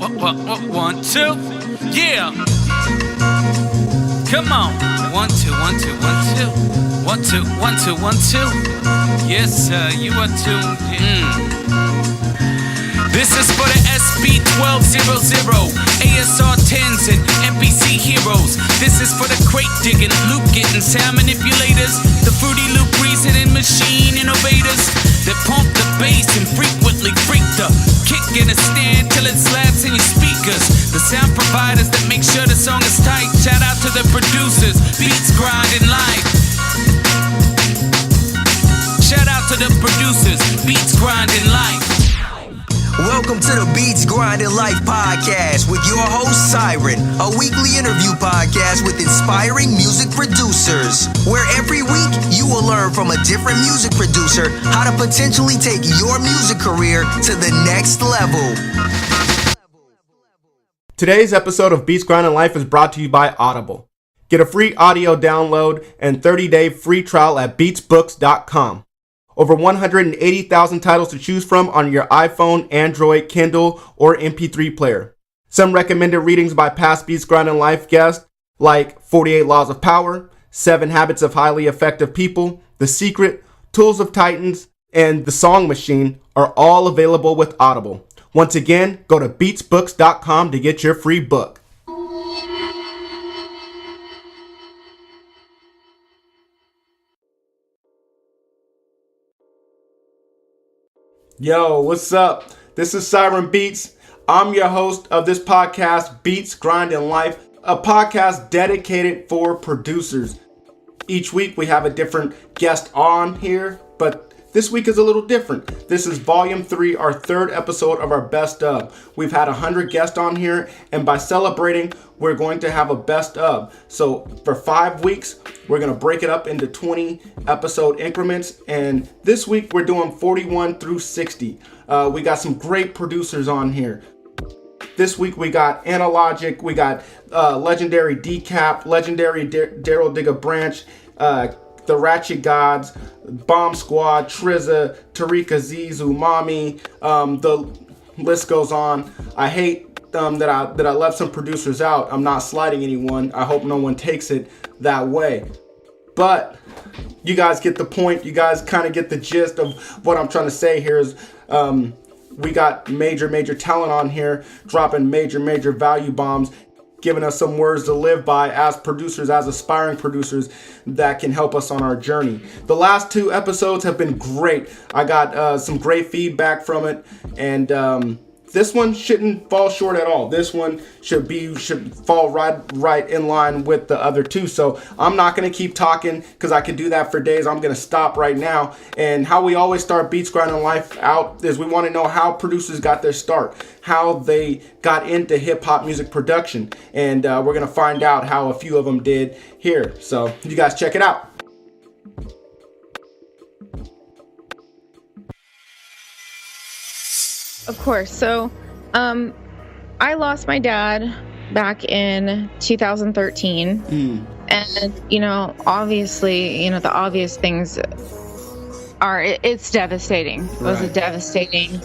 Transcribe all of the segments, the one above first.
One, two, yeah. Come on. 1, 2, 1, 2, 1, 2. 1, 2, 1, 2, 1, 2. Yes, sir, you are tuned in. This is for the SB1200, ASR 10s and NPC heroes. This is for the crate digging, loop getting, sound manipulators, the Fruity Loop reasoning machine innovators that pump the bass and frequently freak the kick in a stand till it slaps in your speakers. The sound providers that make sure the song is tight. Shout out to the producers, beats grinding live. Shout out to the producers, beats grinding live. Welcome to the Beats Grinding Life podcast with your host, Siren, a weekly interview podcast with inspiring music producers, where every week you will learn from a different music producer how to potentially take your music career to the next level. Today's episode of Beats Grinding Life is brought to you by Audible. Get a free audio download and 30-day free trial at beatsbooks.com. Over 180,000 titles to choose from on your iPhone, Android, Kindle, or MP3 player. Some recommended readings by past Beats Grinding Life guests like 48 Laws of Power, 7 Habits of Highly Effective People, The Secret, Tools of Titans, and The Song Machine are all available with Audible. Once again, go to beatsbooks.com to get your free book. Yo, what's up? This is Siren Beats. I'm your host of this podcast, Beats Grinding Life, a podcast dedicated for producers. Each week we have a different guest on here, but this week is a little different. This is volume 3, our 3rd episode of our best of. We've had 100 guests on here, and by celebrating, we're going to have a best of. So for 5 weeks, we're going to break it up into 20 episode increments. And this week we're doing 41 through 60. We got some great producers on here. This week we got Analogic, we got legendary Decap, legendary Darrell Digga Branch, the Ratchet Gods, Bomb Squad, Trizza, Tarika Z's, Umami, the list goes on. I hate that I left some producers out. I'm not slighting anyone. I hope no one takes it that way. But you guys get the point. You guys kind of get the gist of what I'm trying to say here is we got major talent on here dropping major value bombs, giving us some words to live by as producers, as aspiring producers that can help us on our journey. The last 2 episodes have been great. I got some great feedback from it, and this one shouldn't fall short at all. This one should fall right in line with the other 2. So I'm not going to keep talking because I could do that for days. I'm going to stop right now. And how we always start Beats Grinding Life out is we want to know how producers got their start, how they got into hip hop music production. And we're going to find out how a few of them did here. So you guys check it out. Of course. So, I lost my dad back in 2013. And, obviously, the obvious things are, it's devastating. It was a devastating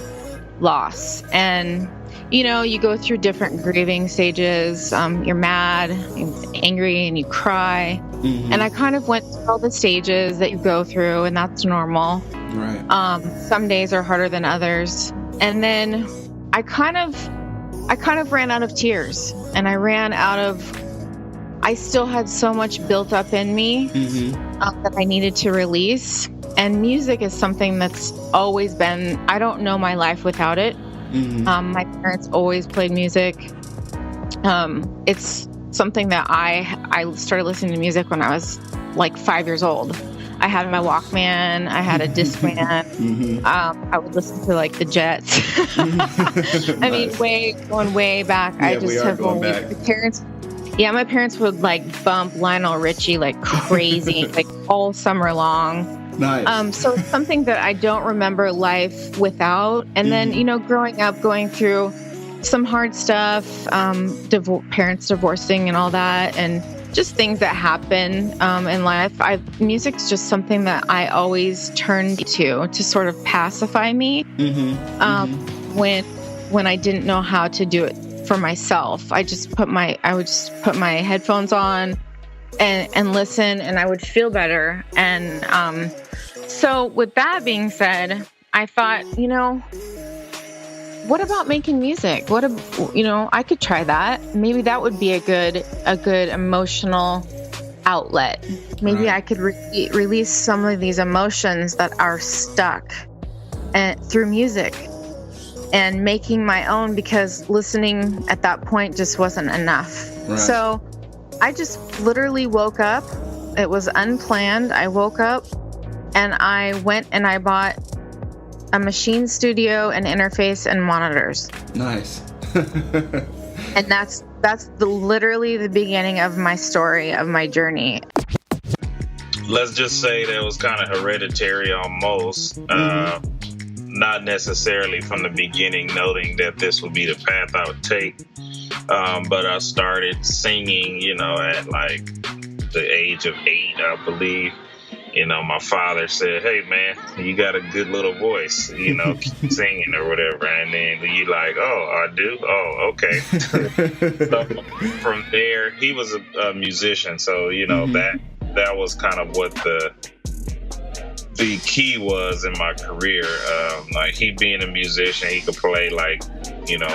loss. And, you go through different grieving stages. You're mad, you're angry, and you cry. And I kind of went through all the stages that you go through, and that's normal. Right. Some days are harder than others. And then I kind of ran out of tears, and I still had so much built up in me that I needed to release. And music is something that's always been, I don't know my life without it. My parents always played music. It's something that I started listening to music when I was like 5 years old. I had my Walkman. I had a Discman. I would listen to like the Jets. I mean, going way back. Yeah, I just have back. My parents would like bump Lionel Richie like crazy, like all summer long. Nice. So it's something that I don't remember life without. And then, growing up, going through some hard stuff, parents divorcing and all that, and just things that happen in life. Music's just something that I always turned to sort of pacify me when I didn't know how to do it for myself. I would just put my headphones on and listen, and I would feel better. And so with that being said, I thought, what about making music? I could try that. Maybe that would be a good emotional outlet. Maybe I could release some of these emotions that are stuck through music and making my own, because listening at that point just wasn't enough. Right. So I just literally woke up. It was unplanned. I woke up and I went and I bought a machine studio, an interface, and monitors. Nice. And that's literally the beginning of my story, of my journey. Let's just say that it was kind of hereditary almost. Not necessarily from the beginning noting that this would be the path I would take. But I started singing, at like the age of 8, I believe. My father said, "Hey man, you got a good little voice, keep singing or whatever." And then you like, "Oh, I do? Oh, okay." So from there, he was a musician. So, that was kind of what the key was in my career. Like he being a musician, he could play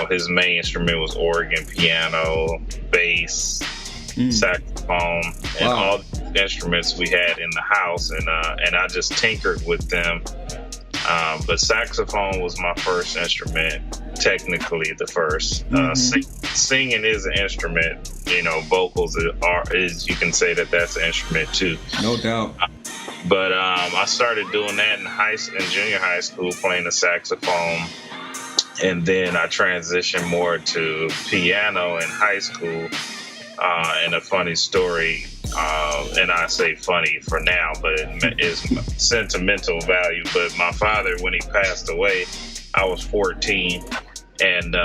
his main instrument was organ, piano, bass, saxophone, and all the instruments we had in the house, and I just tinkered with them. But saxophone was my first instrument, technically the first. Singing is an instrument. Vocals is you can say that's an instrument too. No doubt. But I started doing that in junior high school, playing the saxophone. And then I transitioned more to piano in high school. And a funny story, and I say funny for now, but it is sentimental value. But my father, when he passed away, I was 14. And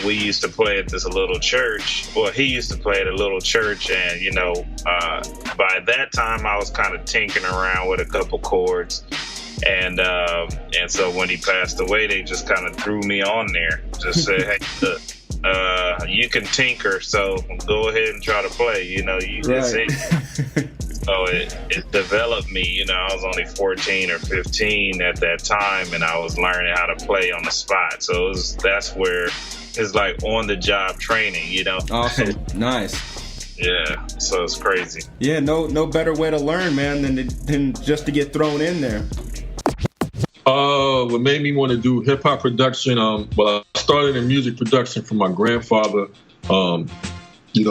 we used to play at this little church. Well, he used to play at a little church, and by that time I was kind of tinkering around with a couple chords, and so when he passed away, they just kind of threw me on there. Just said, "Hey, look, you can tinker, so go ahead and try to play. You can sing." So it developed me. I was only 14 or 15 at that time, and I was learning how to play on the spot. So that's where it's like on-the-job training. Awesome, nice. Yeah, so it's crazy. Yeah, no better way to learn, man, than just to get thrown in there. What made me want to do hip hop production? I started in music production from my grandfather. He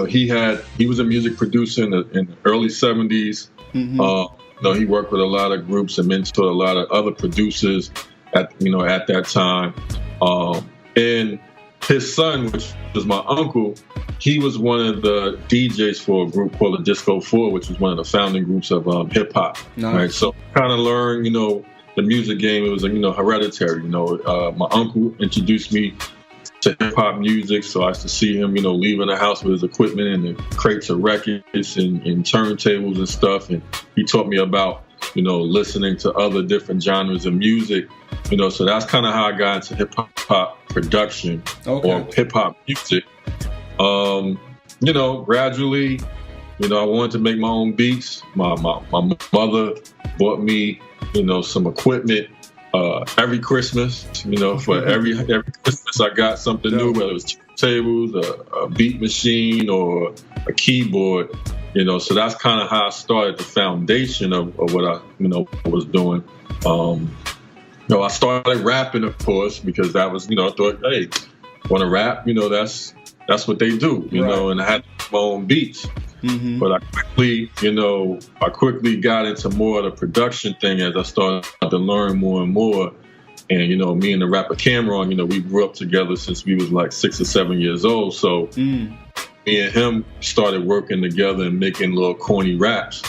was a music producer in the early 70s. He worked with a lot of groups and mentored a lot of other producers at that time. And his son, which was my uncle, he was one of the DJs for a group called the Disco 4, which was one of the founding groups of hip hop. Nice. Right? So kind of learned, the music game. It was, hereditary. My uncle introduced me to hip hop music, so I used to see him, leaving the house with his equipment and the crates of records and turntables and stuff. And he taught me about, listening to other different genres of music. So that's kind of how I got into hip hop production or hip hop music. Gradually, I wanted to make my own beats. My mother bought me, some equipment every Christmas. For every Christmas I got something new, whether it was tables, a beat machine, or a keyboard. So that's kind of how I started the foundation of what I was doing. I started rapping, of course, because that was, I thought, hey, want to rap? That's what they do, and I had my own beats. But I quickly got into more of the production thing as I started to learn more and more. And, me and the rapper Cameron, we grew up together since we was like 6 or 7 years old. So me and him started working together and making little corny raps.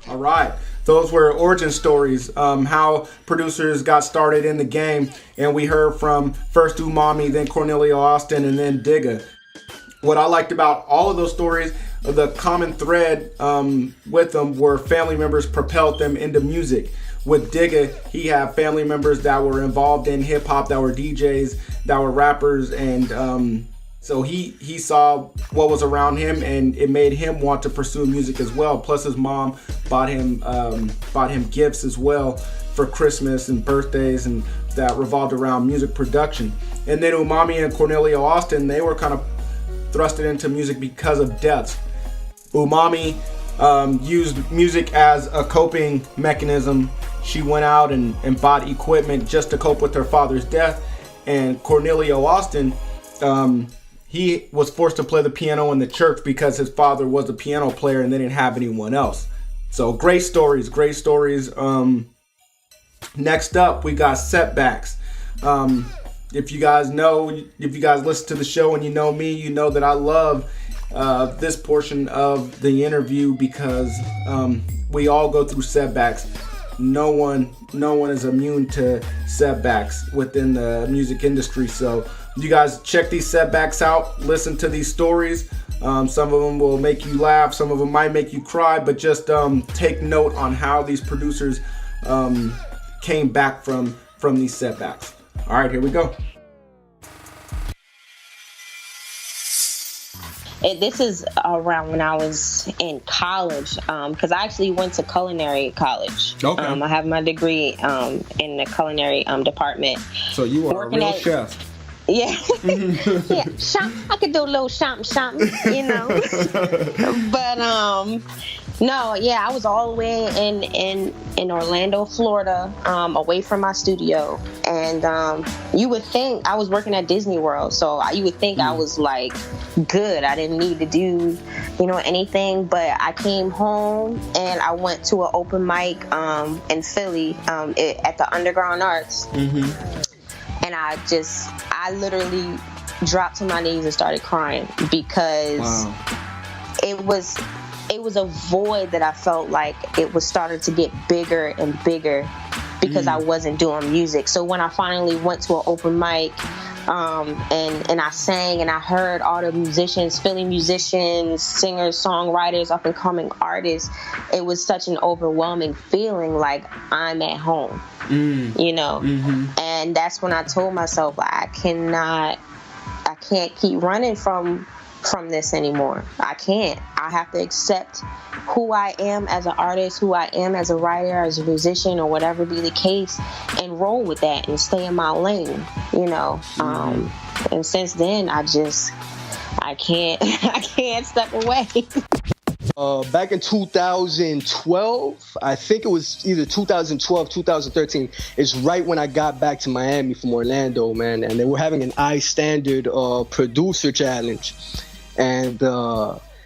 All right. Those were origin stories, how producers got started in the game. And we heard from first Umami, then Cornelio Austin, and then Digga. What I liked about all of those stories, the common thread with them were family members propelled them into music. with Digga, he had family members that were involved in hip hop, that were DJs, that were rappers, and so he saw what was around him, and it made him want to pursue music as well. Plus, his mom bought him gifts as well for Christmas and birthdays, and that revolved around music production. And then Umami and Cornelio Austin, they were kind of thrusted into music because of deaths. Umami used music as a coping mechanism. She went out and bought equipment just to cope with her father's death. And Cornelio Austin, he was forced to play the piano in the church because his father was a piano player and they didn't have anyone else. So great stories. Next up, we got Setbacks. If you guys listen to the show and you know me, you know that I love this portion of the interview because we all go through setbacks. No one is immune to setbacks within the music industry. So you guys check these setbacks out, listen to these stories. Some of them will make you laugh, some of them might make you cry, but just take note on how these producers came back from these setbacks. All right, here we go. This is around when I was in college, because I actually went to culinary college. Okay. I have my degree in the culinary department. So you are a real chef. Yeah. Yeah. I could do a little something, you know. But no, yeah, I was all the way in Orlando, Florida, away from my studio. And you would think I was working at Disney World, so you would think I was like good. I didn't need to do, anything. But I came home and I went to an open mic in Philly at the Underground Arts. Mm-hmm. And I literally dropped to my knees and started crying because it was a void that I felt like it was starting to get bigger and bigger because I wasn't doing music. So when I finally went to an open mic and I sang and I heard all the musicians, Philly musicians, singers, songwriters, up and coming artists, it was such an overwhelming feeling like I'm at home, Mm-hmm. And that's when I told myself I can't keep running from this anymore. I can't. I have to accept who I am as an artist, who I am as a writer, as a musician, or whatever be the case, and roll with that and stay in my lane, And since then, I can't step away. Back in 2012, I think it was either 2012, 2013, is right when I got back to Miami from Orlando, man. And they were having an iStandard producer challenge. And,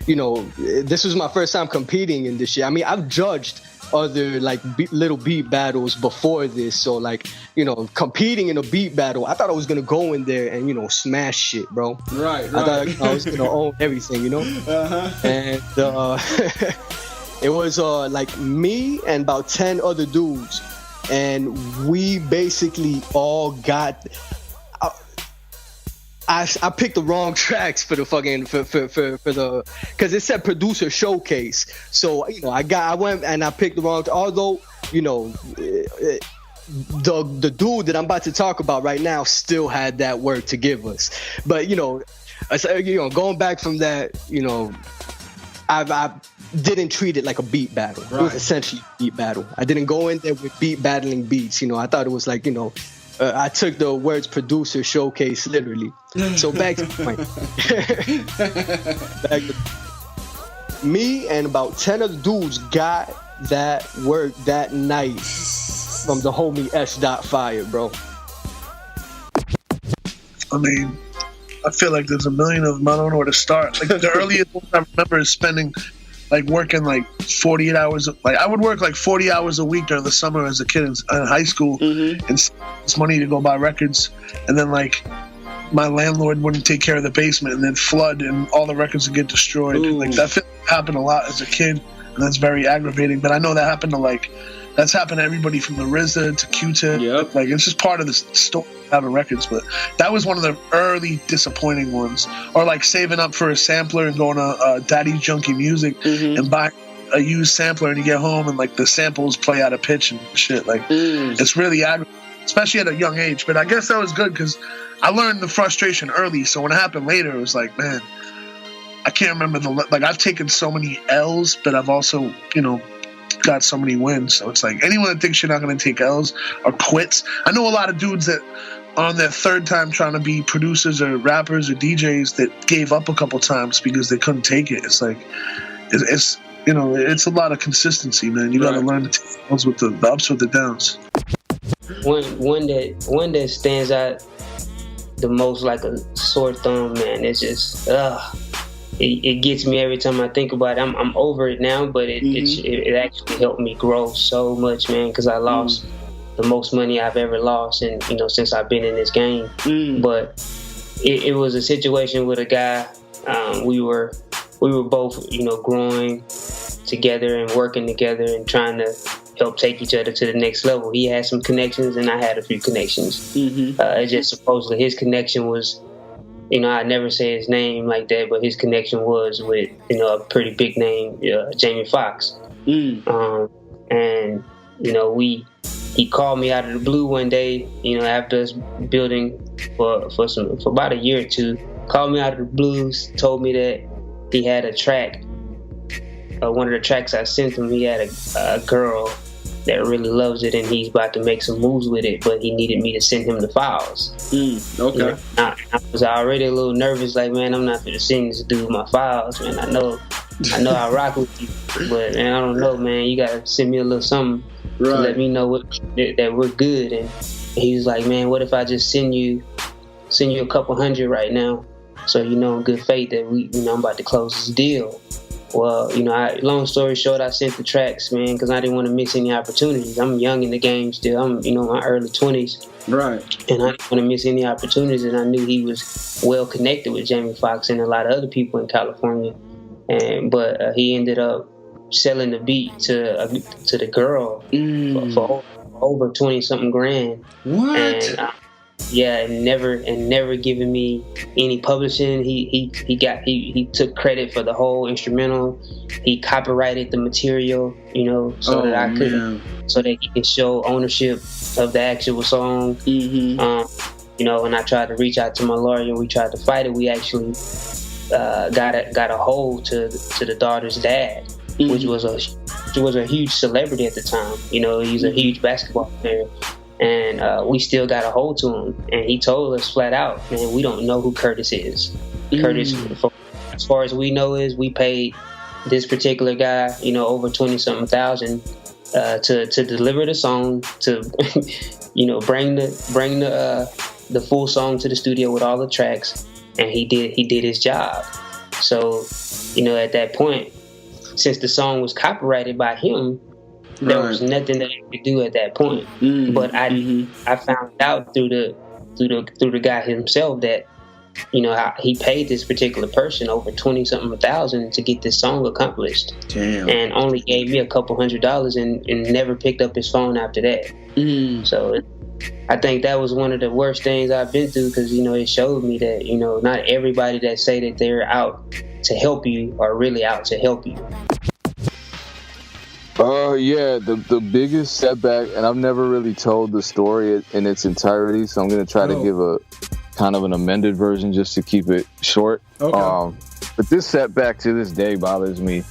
this was my first time competing in this shit. I mean, I've judged other little beat battles before this. So competing in a beat battle, I thought I was going to go in there and, smash shit, bro. Right. I thought I was going to own everything, Uh-huh. And it was me and about 10 other dudes. And we basically all got... I picked the wrong tracks for the fucking for the because it said producer showcase. So I went and I picked the wrong. Although the dude that I'm about to talk about right now still had that work to give us. But going back from that, I didn't treat it like a beat battle. Right. It was essentially a beat battle. I didn't go in there with beat battling beats. I thought it was I took the words producer showcase literally. So back to the point. Me and about 10 other dudes got that work that night from the homie S.Fire, bro. I mean, I feel like there's a million of them. I don't know where to start. The earliest one I remember is spending working 48 hours. I would work 40 hours a week during the summer as a kid in high school, and it's money to go buy records. And then my landlord wouldn't take care of the basement, and then flood, and all the records would get destroyed. That happened a lot as a kid, and that's very aggravating. But I know that happened to that's happened to everybody from the RZA to Q-Tip. Yep. It's just part of the story of having records. But that was one of the early disappointing ones. Or saving up for a sampler and going to Daddy Junkie Music and buying a used sampler and you get home and like the samples play out of pitch and shit. Like it's really aggravating, especially at a young age. But I guess that was good because I learned the frustration early. So when it happened later, it was like, man, I can't remember like I've taken so many L's, but I've also, you know, got so many wins. So it's like anyone that thinks you're not going to take L's or quits. I know a lot of dudes that on their third time trying to be producers or rappers or DJs that gave up a couple times because they couldn't take it. It's like, it's you know, it's a lot of consistency, man. You got to learn to take L's with the ups with the downs. One that stands out the most like a sore thumb, man. It's just, it gets me every time I think about it. I'm over it now, but it actually helped me grow so much, man, because I lost the most money I've ever lost, and you know, since I've been in this game. But it was a situation with a guy. We were both, you know, growing together and working together and trying to help take each other to the next level. He had some connections and I had a few connections. It just supposedly his connection was, you know, I never say his name like that, but his connection was with, you know, a pretty big name, Jamie Foxx. And, you know, he called me out of the blue one day, you know, after us building for about a year or two, called me out of the blues, told me that he had a track, one of the tracks I sent him, he had a girl that really loves it and he's about to make some moves with it, but he needed me to send him the files. Okay. You know, I was already a little nervous, like, man, I'm not gonna send this dude my files, man. I know I rock with you, but man, I don't know, man. You gotta send me a little something to let me know that we're good. And he was like, man, what if I just send you a couple hundred right now, so you know in good faith that I'm about to close this deal. Well, you know, long story short, I sent the tracks, man, because I didn't want to miss any opportunities. I'm young in the game still. I'm, you know, in my early 20s. Right. And I didn't want to miss any opportunities. And I knew he was well connected with Jamie Foxx and a lot of other people in California. But he ended up selling the beat to the girl for over 20-something grand. What? And, and never giving me any publishing. He took credit for the whole instrumental. He copyrighted the material, you know, so that he could show ownership of the actual song. You know, when I tried to reach out to my lawyer and we tried to fight it, we actually got a hold to the daughter's dad, which was a huge celebrity at the time. You know, he's a huge basketball player. And we still got a hold to him. And he told us flat out, man, we don't know who Curtis is. Curtis, as far as we know, is we paid this particular guy, you know, over 20-something thousand to deliver the song, to, you know, bring the full song to the studio with all the tracks. And he did his job. So, you know, at that point, since the song was copyrighted by him, there was nothing that I could do at that point. But I found out through the guy himself that, you know, he paid this particular person over 20-something thousand to get this song accomplished. Damn. And only gave me a couple $100 and never picked up his phone after that. So I think that was one of the worst things I've been through, because, you know, it showed me that, you know, not everybody that say that they're out to help you are really out to help you. The biggest setback, and I've never really told the story in its entirety, so I'm going to try to give a kind of an amended version just to keep it short. Okay. But this setback to this day bothers me,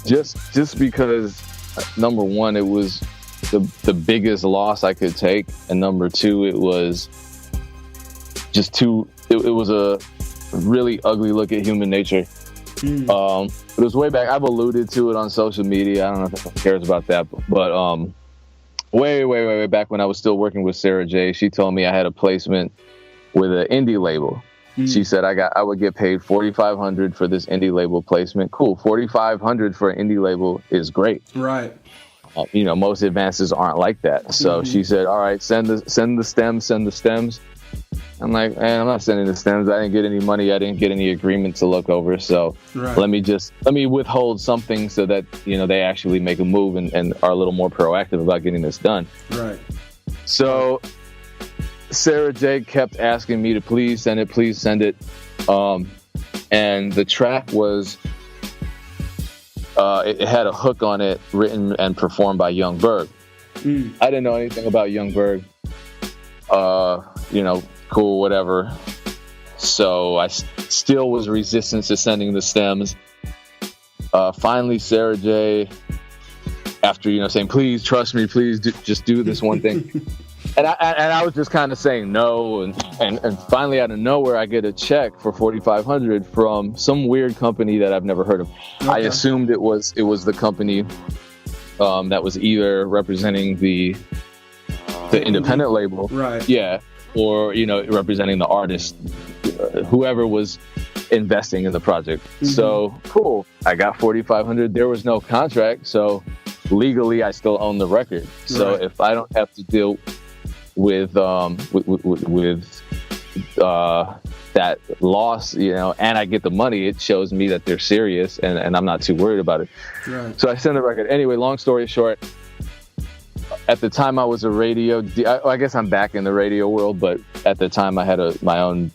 just because, number one, it was the biggest loss I could take, and number two, it was just it was a really ugly look at human nature. It was way back. I've alluded to it on social media. I don't know if anyone cares about that, but way back when I was still working with Sarah J, she told me I had a placement with an indie label. She said I would get paid $4,500 for this indie label placement. Cool, $4,500 for an indie label is great. Right. You know, most advances aren't like that. So she said, all right, send the stems. I'm like, man, I'm not sending the stems. I didn't get any money. I didn't get any agreement to look over. So let me withhold something so that, you know, they actually make a move and are a little more proactive about getting this done. Right. So Sarah J kept asking me to please send it. And the track was it had a hook on it written and performed by Young Berg. I didn't know anything about Young Berg. Cool, whatever. So I still was resistant to sending the stems. Finally, Sarah J, after saying, please trust me, please just do this one thing. And I was just kind of saying no, and finally out of nowhere I get a check for $4,500 from some weird company that I've never heard of. Okay. I assumed it was the company that was either representing the independent label, right? Yeah, or representing the artist, whoever was investing in the project. Mm-hmm. So cool, I got $4,500. There was no contract, so legally I still own the record. So if I don't have to deal with that loss, and I get the money, it shows me that they're serious, and I'm not too worried about it. Right. So I send the record. Anyway, long story short, at the time I was a radio, I guess I'm back in the radio world, but at the time I had my own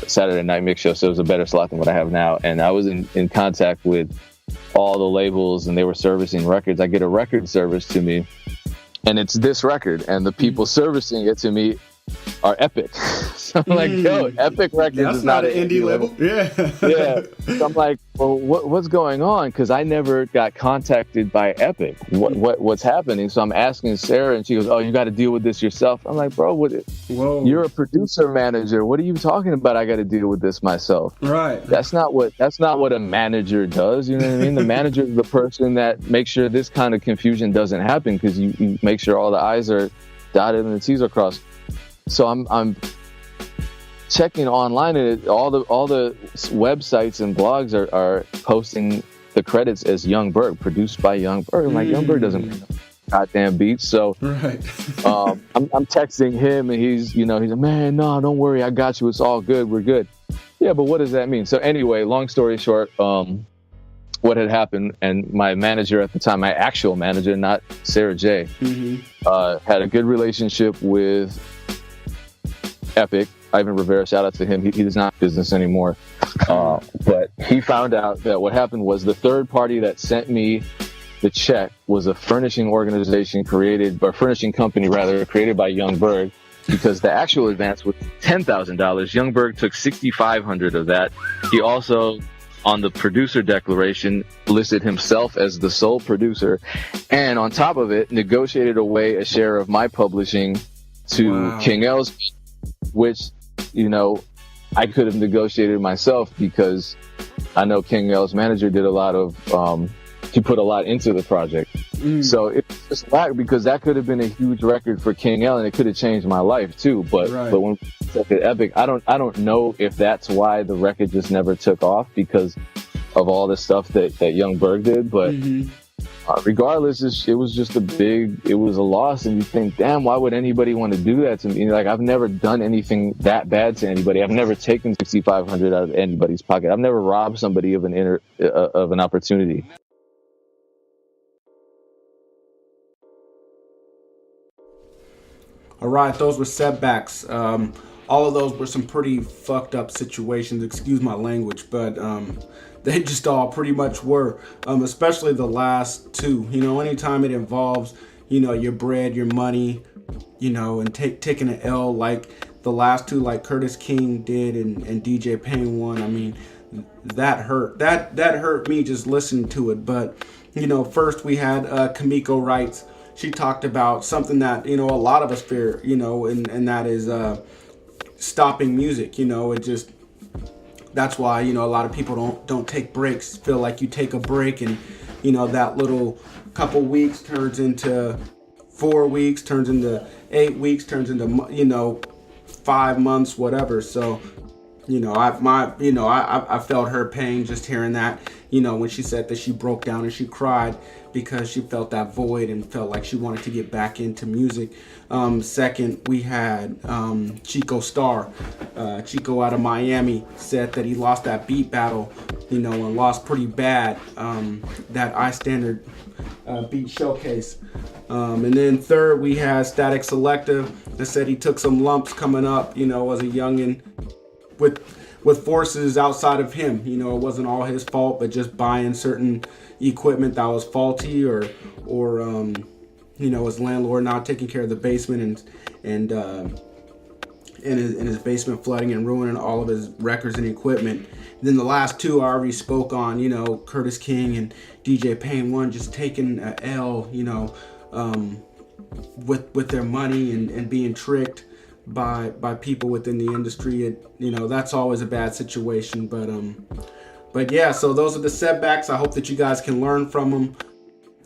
Saturday night mix show, so it was a better slot than what I have now. And I was in contact with all the labels, and they were servicing records. I get a record service to me, and it's this record, and the people servicing it to me are Epic. So I'm like, yo, Epic Records is not an indie label. Yeah. So I'm like, well, what's going on? Because I never got contacted by Epic. What's happening? So I'm asking Sarah, and she goes, oh, you got to deal with this yourself. I'm like, bro, you're a producer manager. What are you talking about? I got to deal with this myself. Right. That's not what a manager does. You know what I mean? The manager is the person that makes sure this kind of confusion doesn't happen, because you make sure all the I's are dotted and the T's are crossed. So I'm checking online, and all the websites and blogs are posting the credits as Young Berg, produced by Young Berg. I'm like, Young Berg doesn't make goddamn beats. So I'm texting him, and he's like, man, no, don't worry, I got you. It's all good. We're good. Yeah, but what does that mean? So anyway, long story short, what had happened, and my manager at the time, my actual manager, not Sarah J, had a good relationship with Epic. Ivan Rivera, shout out to him. He does not business anymore. But he found out that what happened was the third party that sent me the check was a furnishing company created by Young Berg, because the actual advance was $10,000. Young Berg took $6,500 of that. He also, on the producer declaration, listed himself as the sole producer, and on top of it, negotiated away a share of my publishing to King L's, which, I could have negotiated myself, because I know King L's manager did a lot of, he put a lot into the project. So it's just whack, because that could have been a huge record for King L, and it could have changed my life too. But when we took it Epic, I don't know if that's why the record just never took off, because of all the stuff that Young Berg did. But regardless, it was just it was a loss. And you think, damn, why would anybody want to do that to me? Like, I've never done anything that bad to anybody. I've never taken $6,500 out of anybody's pocket. I've never robbed somebody of an opportunity. All right, those were setbacks. All of those were some pretty fucked up situations. Excuse my language, but they just all pretty much were, especially the last two. Anytime it involves, your bread, your money, and taking an L, like the last two, like Curtis King did and DJ Payne won. I mean, that hurt. That hurt me just listening to it. But, first we had Kamiko Wrights. She talked about something that, a lot of us fear, and that is stopping music. That's why, a lot of people don't take breaks, feel like you take a break, and, that little couple weeks turns into 4 weeks, turns into 8 weeks, turns into, 5 months, whatever. So, I felt her pain just hearing that, when she said that she broke down and she cried because she felt that void and felt like she wanted to get back into music. Second, we had Chico Star. Chico out of Miami said that he lost that beat battle, and lost pretty bad, that iStandard beat showcase. And then third, we had Statik Selektah that said he took some lumps coming up, as a youngin' with forces outside of him. You know, it wasn't all his fault, but just buying certain equipment that was faulty, or you know, his landlord not taking care of the basement and his basement flooding and ruining all of his records and equipment. Then the last two I already spoke on, you know, Curtis King and DJ Payne 1 just taking a L, you know, with their money and being tricked by people within the industry. You know, that's always a bad situation. But yeah, so those are the setbacks. I hope that you guys can learn from them.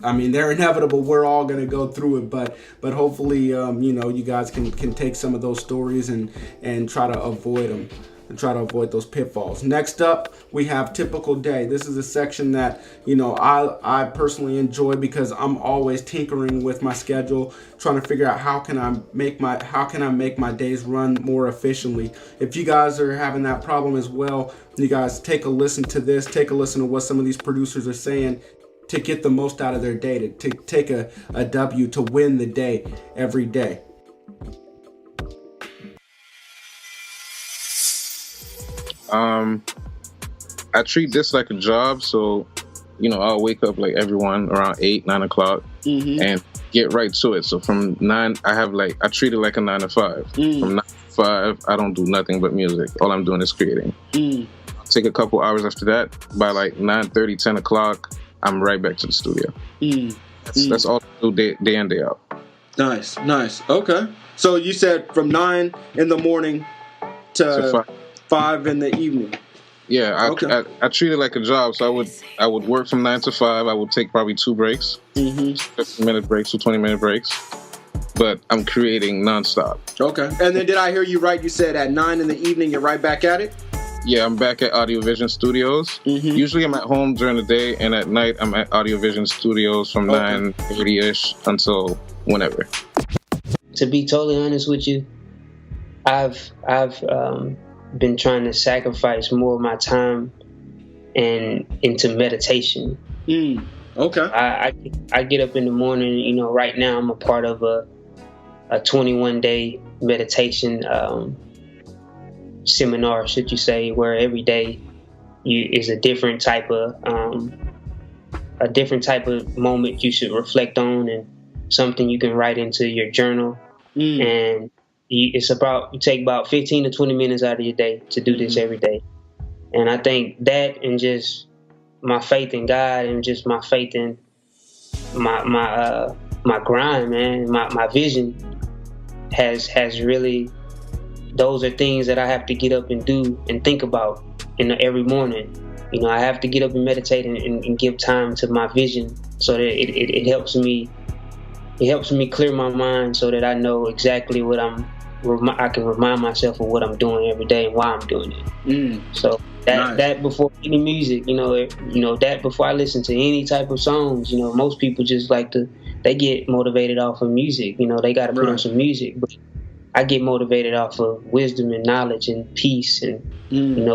I mean, they're inevitable. We're all going to go through it, but hopefully, you know, you guys can take some of those stories and try to avoid them and try to avoid those pitfalls. Next up, we have Typical Day. This is a section that, you know, I personally enjoy because I'm always tinkering with my schedule, trying to figure out how can I make my days run more efficiently. If you guys are having that problem as well, you guys take a listen to this, take a listen to what some of these producers are saying to get the most out of their day, to take a W, to win the day every day. I treat this like a job, so, you know, I'll wake up like everyone around 8, 9 o'clock and get right to it. So from 9, I treat it like a 9 to 5. From 9 to 5, I don't do nothing but music. All I'm doing is creating. I'll take a couple hours after that. By like 9:30, 10 o'clock, I'm right back to the studio. That's all I do day in, day out. Nice. Okay. So you said from 9 in the morning to 5 in the evening. Yeah, I treat it like a job. So I would work from 9 to 5. I would take probably 2 breaks, 15-minute breaks or 20-minute breaks. But I'm creating nonstop. Okay. And then did I hear you right? You said at 9 in the evening, you're right back at it? Yeah, I'm back at Audio Vision Studios. Usually I'm at home during the day, and at night I'm at Audio Vision Studios from 9:30-ish until whenever. To be totally honest with you, I've been trying to sacrifice more of my time into meditation. Okay. I get up in the morning. You know, right now I'm a part of a 21-day meditation seminar, should you say, where every day is a different type of moment you should reflect on, and something you can write into your journal. And you take about 15 to 20 minutes out of your day to do this every day. And I think that, and just my faith in God, and just my faith in my grind, man, my vision has really, those are things that I have to get up and do and think about every morning. You know, I have to get up and meditate and give time to my vision, so that it helps me. It helps me clear my mind so that I know exactly what I can remind myself of what I'm doing every day and why I'm doing it. So that before any music, that before I listen to any type of songs, most people just they get motivated off of music. They got to put on some music, but I get motivated off of wisdom and knowledge and peace and,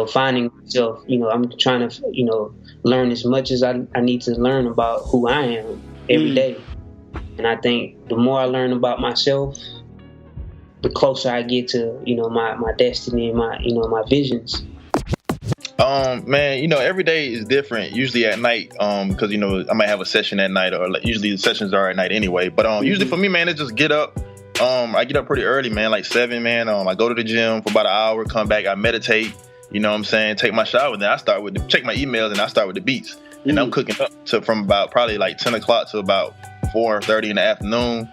finding myself. I'm trying to, learn as much as I need to learn about who I am every day. And I think the more I learn about myself, the closer I get to, my destiny and my visions. Man, every day is different. Usually at night, because I might have a session at night, or usually the sessions are at night anyway. But usually for me, man, it's just get up. I get up pretty early, man, like 7, man. I go to the gym for about an hour, come back, I meditate. Take my shower, then I start check my emails, and I start with the beats. And I'm cooking up from about probably like 10 o'clock to about 4:30 in the afternoon,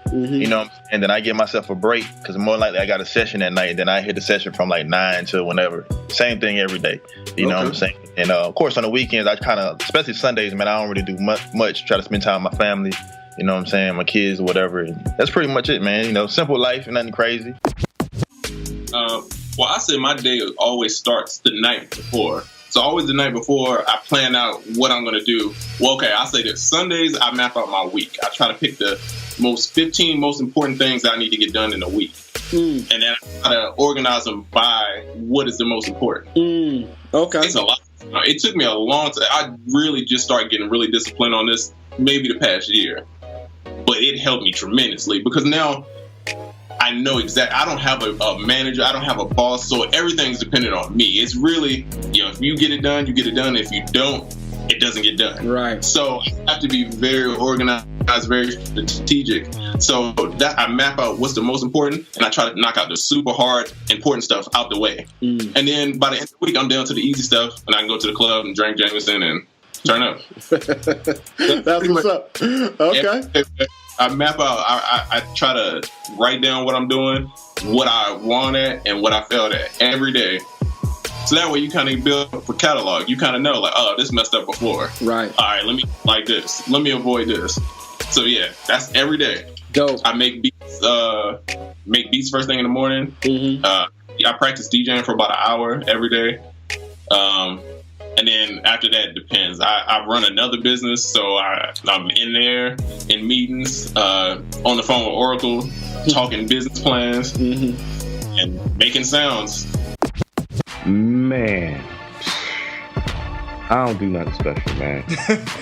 and then I give myself a break because more likely I got a session at night, and then I hit the session from like 9 to whenever. Same thing every day, you know what I'm saying? And of course on the weekends, I kind of, especially Sundays, man, I don't really do much. Try to spend time with my family, you know what I'm saying, my kids or whatever. And that's pretty much it, man. Simple life, nothing crazy. Well, I say my day always starts the night before. So always the night before, I plan out what I'm going to do. Well, okay, I'll say this. Sundays, I map out my week. I try to pick the 15 most important things that I need to get done in a week. And then I try to organize them by what is the most important. Okay. It's a lot. It took me a long time. I really just started getting really disciplined on this maybe the past year. But it helped me tremendously because now I I know exactly. I don't have a manager. I don't have a boss. So everything's dependent on me. It's really, if you get it done, you get it done. If you don't, it doesn't get done. Right. So I have to be very organized, very strategic. So that I map out what's the most important, and I try to knock out the super hard, important stuff out the way. And then by the end of the week, I'm down to the easy stuff, and I can go to the club and drink Jameson and turn up. That's what's up. Okay. I map out. I try to write down what I'm doing, what I want at, and what I failed at every day. So that way you kind of build up a catalog. You kind of know, like, oh, this messed up before. Right. All right, let me like this. Let me avoid this. So yeah, that's every day. Dope. I make beats first thing in the morning. I practice DJing for about an hour every day. And then after that, it depends. I run another business, so I'm in there in meetings, on the phone with Oracle, talking business plans, and making sounds. Man, I don't do nothing special, man.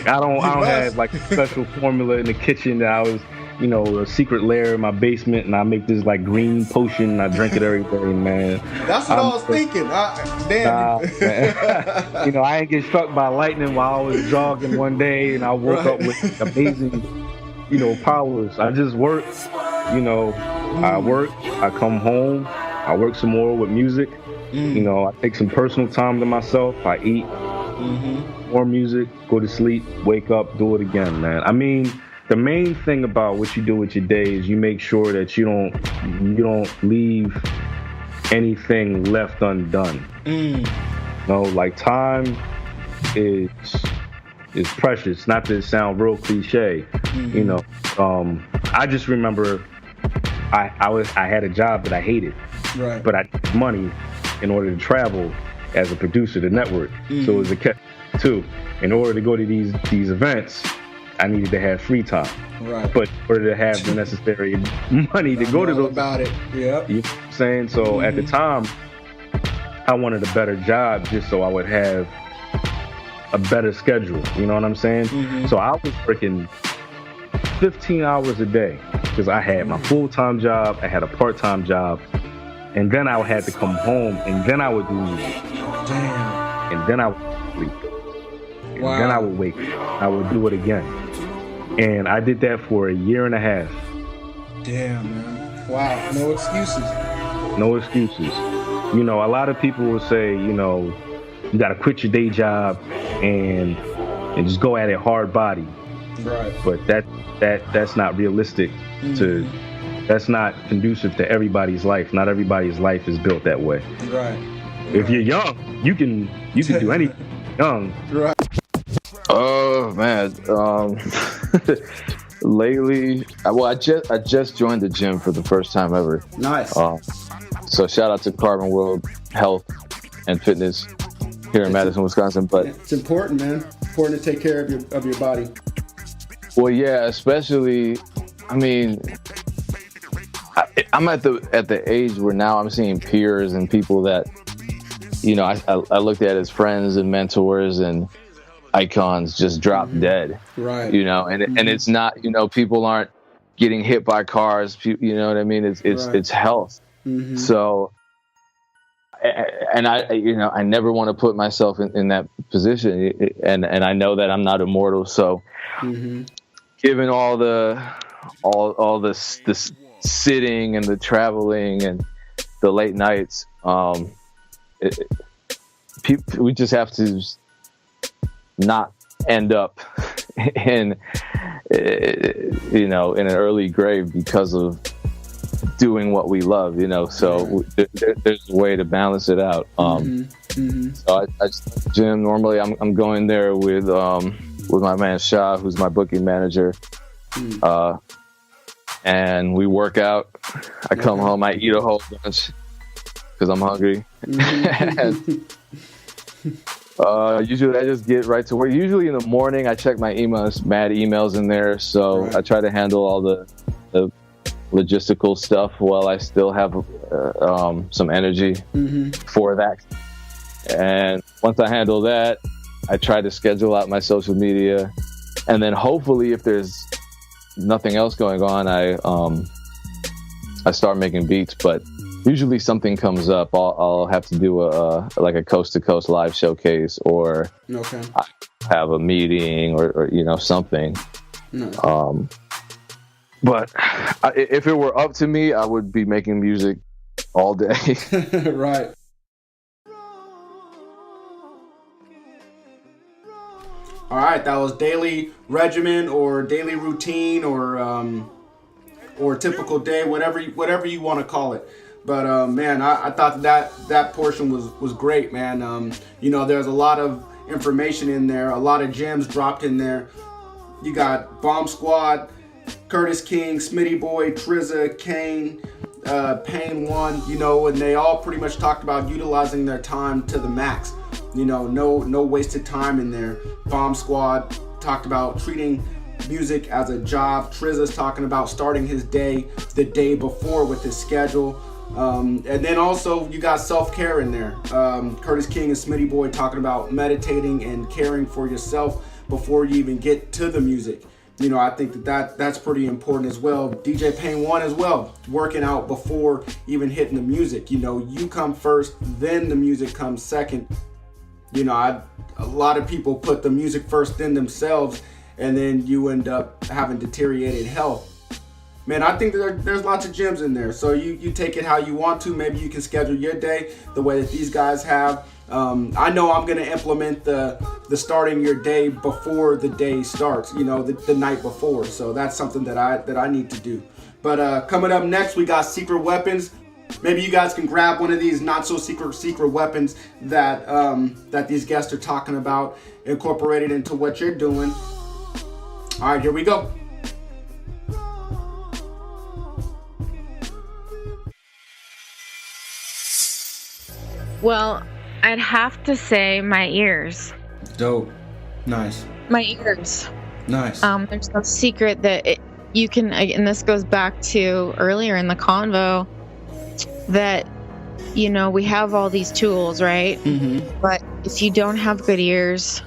I don't have like a special formula in the kitchen that I was, a secret lair in my basement, and I make this like green potion and I drink it every day, man. That's what I was thinking. Damn. I ain't get struck by lightning while I was jogging one day, and I woke up with amazing, powers. I just work. I work. I come home. I work some more with music. I take some personal time to myself. I eat, more music, go to sleep, wake up, do it again, man. I mean, the main thing about what you do with your day is you make sure that you don't leave anything left undone. Like time is precious. Not to sound real cliche, I just remember I had a job that I hated, right? But I needed money in order to travel as a producer to network. So it was a catch too. In order to go to these events, I needed to have free time. Right. But in order to have the necessary money to go to those about it. Yep. You know what I'm saying? So at the time, I wanted a better job just so I would have a better schedule. You know what I'm saying? So I was working 15 hours a day because I had my full-time job, I had a part-time job, and then I had to come home, and then I would do music. Damn. And then I would sleep. And then I would wake up. I would do it again. And I did that for a year and a half. Damn, man. Wow. No excuses. No excuses. A lot of people will say, you got to quit your day job and just go at it hard body. Right. But that's not realistic. That's not conducive to everybody's life. Not everybody's life is built that way. Right. If you're young, you can do anything young. Right. Oh man. Lately, I just joined the gym for the first time ever. Nice. So shout out to Carbon World Health and Fitness here in Madison, Wisconsin. But it's important, man. Important to take care of your body. Well, yeah, especially. I mean, I'm at the age where now I'm seeing peers and people that, I looked at as friends and mentors and icons just drop dead. Right. And it's not, people aren't getting hit by cars. You know what I mean? It's health. So, and I never want to put myself in that position, and I know that I'm not immortal. So, given all this sitting and the traveling and the late nights, we just have to not end up in an early grave because of doing what we love, so there's a way to balance it out. So I gym normally I'm going there with my man Shah, who's my booking manager, and we work out. I come home, I eat a whole bunch because I'm hungry. Usually I just get right to work. Usually in the morning I check my emails, mad emails in there, so I try to handle all the logistical stuff while I still have some energy for that. And once I handle that, I try to schedule out my social media, and then hopefully if there's nothing else going on, I start making beats. But usually something comes up. I'll have to do a coast to coast live showcase, or I have a meeting or something. No. But if it were up to me, I would be making music all day. Right. All right, that was daily regimen or daily routine or typical day, whatever you want to call it. But man, I thought that portion was great, man. There's a lot of information in there, a lot of gems dropped in there. You got Bomb Squad, Curtis King, Smitty Boy, Trizza, Kane, Pain One, and they all pretty much talked about utilizing their time to the max. No wasted time in there. Bomb Squad talked about treating music as a job. Trizza's talking about starting his day the day before with his schedule. And then also you got self-care in there. Curtis King and Smitty Boy talking about meditating and caring for yourself before you even get to the music. I think that's pretty important as well. DJ Pain One as well, working out before even hitting the music. You come first, then the music comes second. A lot of people put the music first, then themselves, and then you end up having deteriorated health. Man, I think there's lots of gems in there. So you take it how you want to. Maybe you can schedule your day the way that these guys have. I know I'm going to implement the starting your day before the day starts, the night before. So that's something that I need to do. But coming up next, we got secret weapons. Maybe you guys can grab one of these not so secret weapons that these guests are talking about, incorporate it into what you're doing. All right, here we go. Well, I'd have to say my ears. Dope. Nice. My ears. Nice. There's no secret that you can, and this goes back to earlier in the convo, that, we have all these tools, right? Mm-hmm. But if you don't have good ears,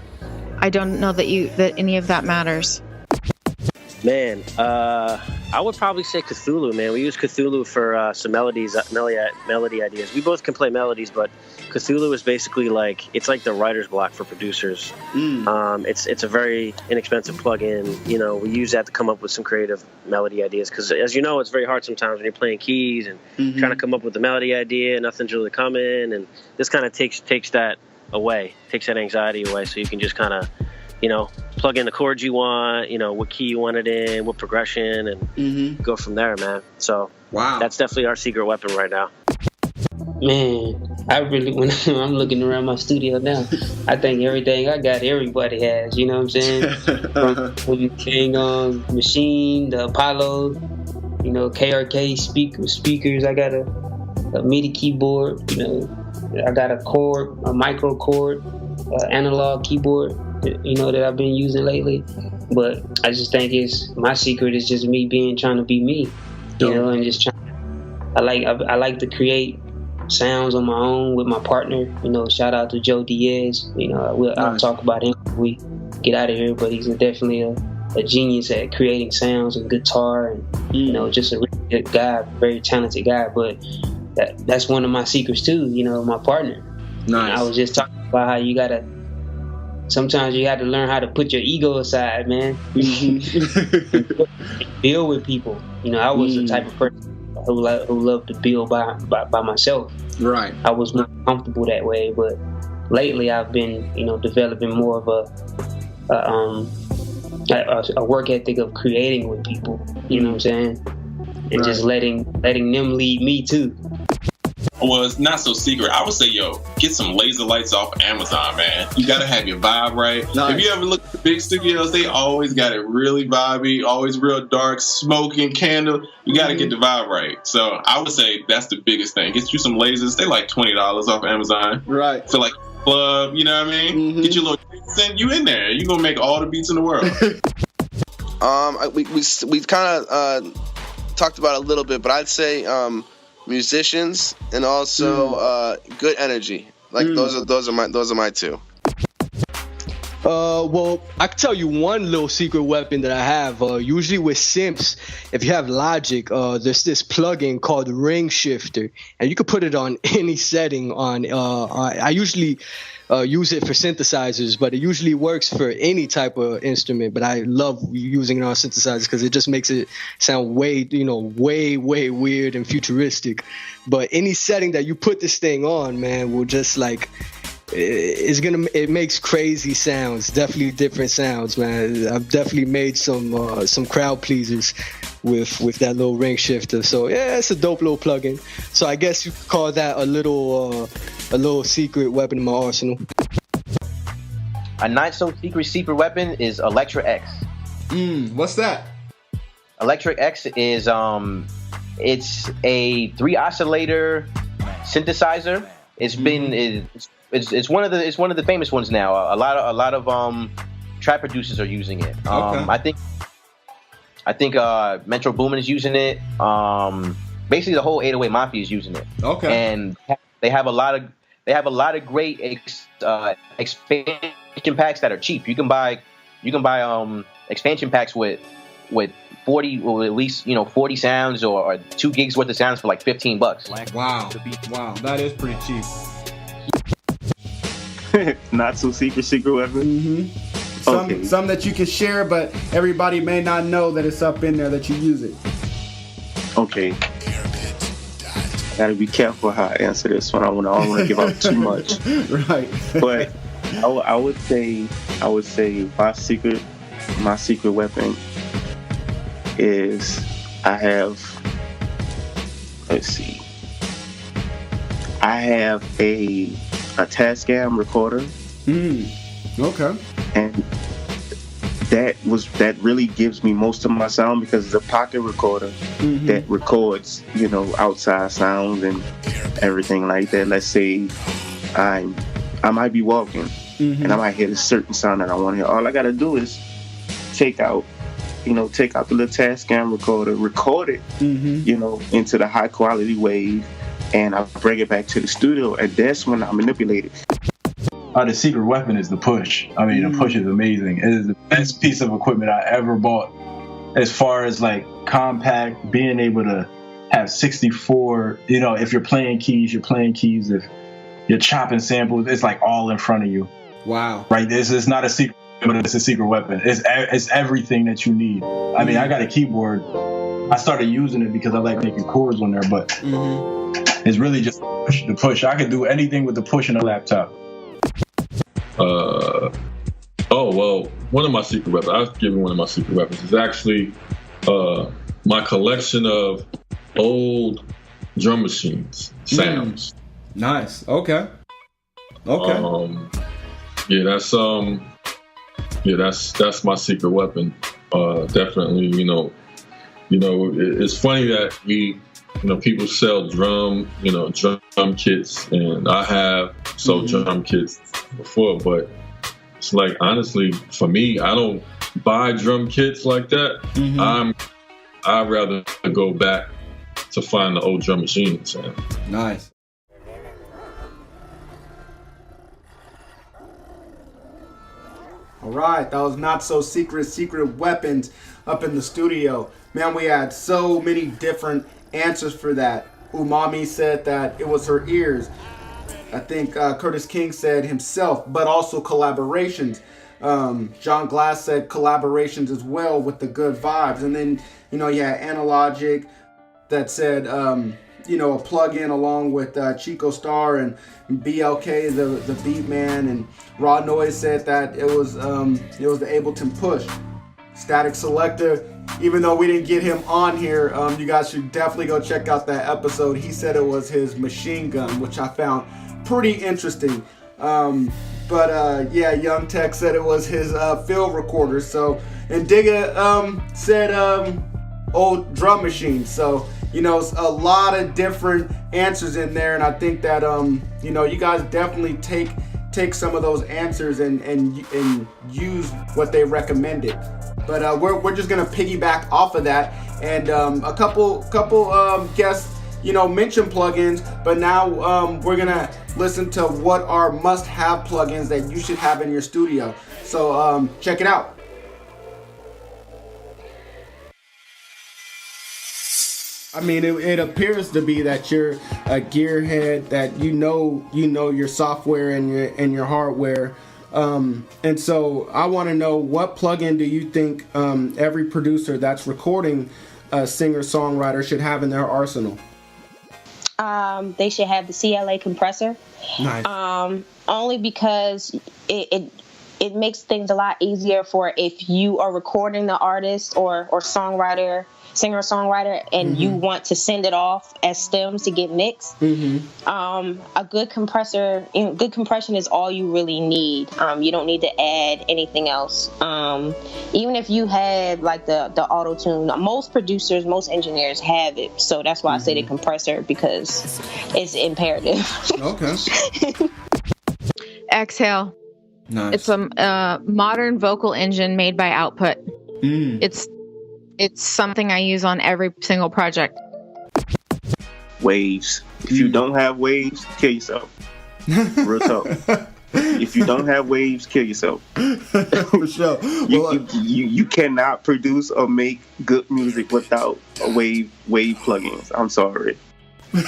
I don't know that any of that matters. Man, I would probably say Cthulhu, man. We use Cthulhu for some melody ideas. We both can play melodies, but Cthulhu is basically it's like the writer's block for producers. It's a very inexpensive plugin. We use that to come up with some creative melody ideas, because as you know, it's very hard sometimes when you're playing keys and trying to come up with a melody idea, nothing's really coming, and this kind of takes that away, takes that anxiety away, so you can just kind of plug in the chords you want, what key you want it in, what progression, and go from there, man. So that's definitely our secret weapon right now. Man, I really, when I'm looking around my studio now, I think everything I got, everybody has, you know what I'm saying? From the King Machine, the Apollo, KRK speakers, I got a MIDI keyboard, I got a micro chord, analog keyboard, that I've been using lately. But I just think my secret is just me trying to be me, and just trying. I like to create sounds on my own with my partner. Shout out to Joe Diaz. I'll talk about him when we get out of here, but he's definitely a genius at creating sounds and guitar, and just a really good guy, very talented guy. But that's one of my secrets too. My partner. Nice. And I was just talking about how sometimes you have to learn how to put your ego aside, man. Build with people. I was the type of person who loved to build by myself. Right. I was more comfortable that way, but lately I've been, developing more of a work ethic of creating with people. You know what I'm saying? And just letting them lead me too. Well, it's not so secret. I would say, get some laser lights off Amazon, man. You got to have your vibe right. Nice. If you ever look at the big studios, they always got it really vibey, always real dark, smoking, candle. You got to get the vibe right. So I would say that's the biggest thing. Get you some lasers. They like $20 off Amazon. Right. For club, you know what I mean? Get your little send you in there. You're going to make all the beats in the world. We kind of talked about it a little bit, but I'd say musicians and also good energy. Those are my two. Well, I can tell you one little secret weapon that I have. Usually with Simps, if you have Logic, there's this plugin called Ring Shifter, and you can put it on any setting. I usually use it for synthesizers, but it usually works for any type of instrument. But I love using it on synthesizers because it just makes it sound way weird and futuristic. But any setting that you put this thing on, man, will just like. It makes crazy sounds, definitely different sounds, man. I've definitely made some crowd pleasers with that little ring shifter. So yeah, it's a dope little plugin. So I guess you could call that a little secret weapon in my arsenal. A not so secret weapon is Electra X. What's that? Electra X is it's a 3 oscillator synthesizer. It's been it's one of the famous ones now. A lot of trap producers are using it. Okay. I think Metro Boomin is using it. Basically, the whole 808 Mafia is using it. Okay. And they have a lot of great expansion packs that are cheap. You can buy expansion packs with 40, or at least 40 sounds or 2 gigs worth of sounds for like $15. Wow, that is pretty cheap. Not so secret weapon. Some that you can share, but everybody may not know that it's up in there that you use it. Okay. Gotta be careful how I answer this one. I don't want to give out too much. Right. But I would say my secret weapon is I have a Tascam recorder. Okay. And that really gives me most of my sound because it's a pocket recorder that records, outside sounds and everything like that. Let's say I might be walking and I might hear a certain sound that I want to hear. All I gotta do is take out the little Tascam recorder, record it, into the high quality wave, and I bring it back to the studio, and that's when I manipulate it. The secret weapon is the push. I mean, the push is amazing. It is the best piece of equipment I ever bought. As far as like compact, being able to have 64, if you're playing keys, you're playing keys. If you're chopping samples, it's like all in front of you. Wow. Right? This is not a secret, but it's a secret weapon. It's everything that you need. I mean, I got a keyboard. I started using it because I like making chords on there, but it's really just the push. I can do anything with the push in a laptop. One of my secret weapons, I'll give you one of my secret weapons, is actually my collection of old drum machines sounds. Nice. Okay. That's my secret weapon. Definitely, it's funny that people sell drum kits, and I have sold drum kits before, but it's like, honestly, for me, I don't buy drum kits like that. I'd rather go back to find the old drum machines. Nice. All right, that was not so secret weapons up in the studio. Man, we had so many different answers for that. Umami said that it was her ears. I think Curtis King said himself, but also collaborations. John Glass said collaborations as well with the good vibes. And then, you had Analogic that said, a plug-in along with Chico Star and BLK, the beat man. And Raw Noise said that it was the Ableton Push. Statik Selektah, even though we didn't get him on here, you guys should definitely go check out that episode. He said it was his machine gun, which I found pretty interesting. Young Tech said it was his field recorder. So, and Digga said old drum machine. So, it's a lot of different answers in there, and I think that you guys definitely take some of those answers and use what they recommended. But we're just gonna piggyback off of that, and a couple guests mention plugins, but now we're gonna listen to what are must-have plugins that you should have in your studio. So check it out. I mean, it appears to be that you're a gearhead, that you know your software and your hardware, and so I want to know, what plugin do you think every producer that's recording a singer-songwriter should have in their arsenal? They should have the CLA compressor. Nice. Only because it makes things a lot easier for if you are recording the artist or singer-songwriter, and you want to send it off as stems to get mixed. A good compressor, good compression is all you really need. You don't need to add anything else. Even if you had like the auto-tune, most producers, most engineers have it. So that's why I say the compressor, because it's imperative. Okay. Exhale. Nice. It's a modern vocal engine made by Output. It's something I use on every single project. Waves. If you don't have waves, kill yourself. Real talk. If you don't have waves, kill yourself. For sure. You cannot produce or make good music without wave plugins. I'm sorry,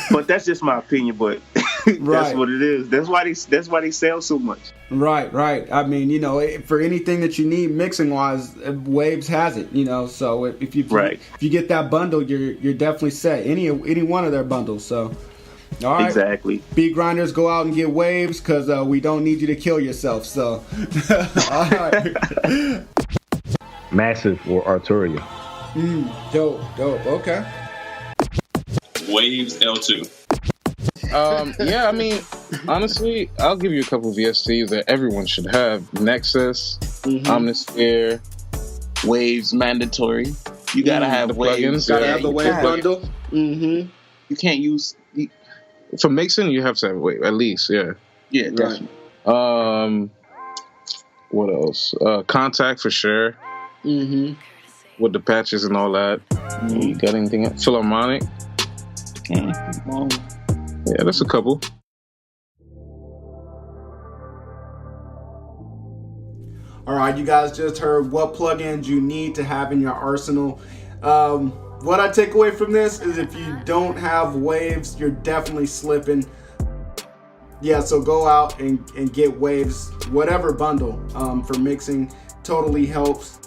but that's just my opinion. But that's what it is. That's why they sell so much. Right. I mean, for anything that you need mixing wise, Waves has it. So if you get that bundle, you're definitely set. Any one of their bundles. So, all right. Exactly. Beat grinders, go out and get Waves, because we don't need you to kill yourself. So, all right. Massive or Arturia. Dope. Okay. Waves L2. Yeah, I mean, honestly, I'll give you a couple of VSTs that everyone should have. Nexus, Omnisphere, Waves mandatory. You gotta have the Waves. plugins. Gotta have the Wave bundle. You can't use for mixing. You have to have Wave at least. Yeah. Yeah, definitely. What else? Contact for sure. With the patches and all that. You got anything else? Philharmonic. Yeah, that's a couple. All right, you guys just heard what plugins you need to have in your arsenal. What I take away from this is, if you don't have Waves, you're definitely slipping. Yeah, so go out and get Waves, whatever bundle, for mixing. Totally helps.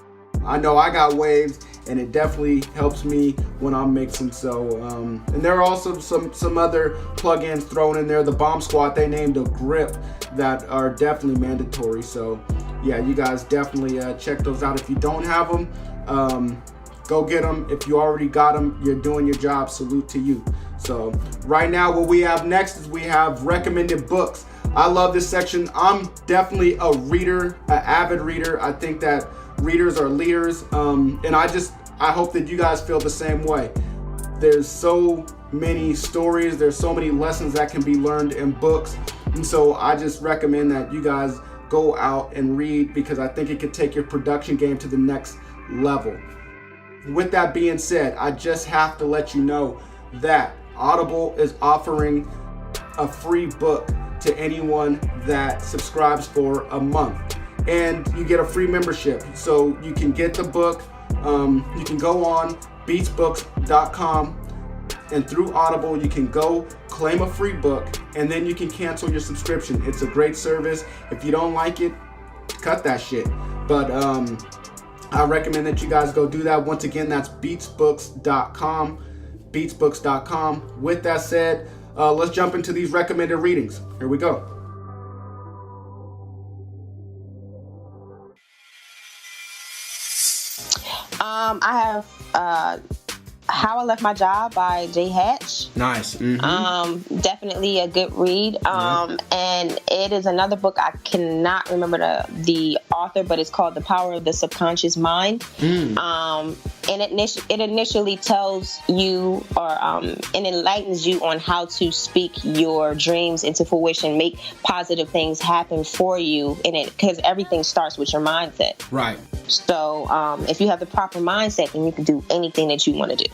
I know I got Waves, and it definitely helps me when I'm mixing. So, and there are also some other plugins thrown in there. The Bomb Squad, they named a grip, that are definitely mandatory. So, yeah, you guys definitely check those out. If you don't have them, go get them. If you already got them, you're doing your job. Salute to you. So, right now, what we have next is we have recommended books. I love this section. I'm definitely a reader, an avid reader. I think that readers are leaders, and I hope that you guys feel the same way. There's so many stories, there's so many lessons that can be learned in books, and so I just recommend that you guys go out and read, because I think it could take your production game to the next level. With that being said, I just have to let you know that Audible is offering a free book to anyone that subscribes for a month. And you get a free membership. So you can get the book. You can go on beatsbooks.com, and through Audible, you can go claim a free book, and then you can cancel your subscription. It's a great service. If you don't like it, cut that shit. But I recommend that you guys go do that. Once again, that's beatsbooks.com. Beatsbooks.com. With that said, let's jump into these recommended readings. Here we go. I have How I Left My Job by Jay Hatch. Nice. Definitely a good read. And it is another book. I cannot remember the author, but it's called The Power of the Subconscious Mind. And it initially tells you, or and enlightens you on how to speak your dreams into fruition, make positive things happen for you in it, because everything starts with your mindset. Right. So if you have the proper mindset, then you can do anything that you want to do.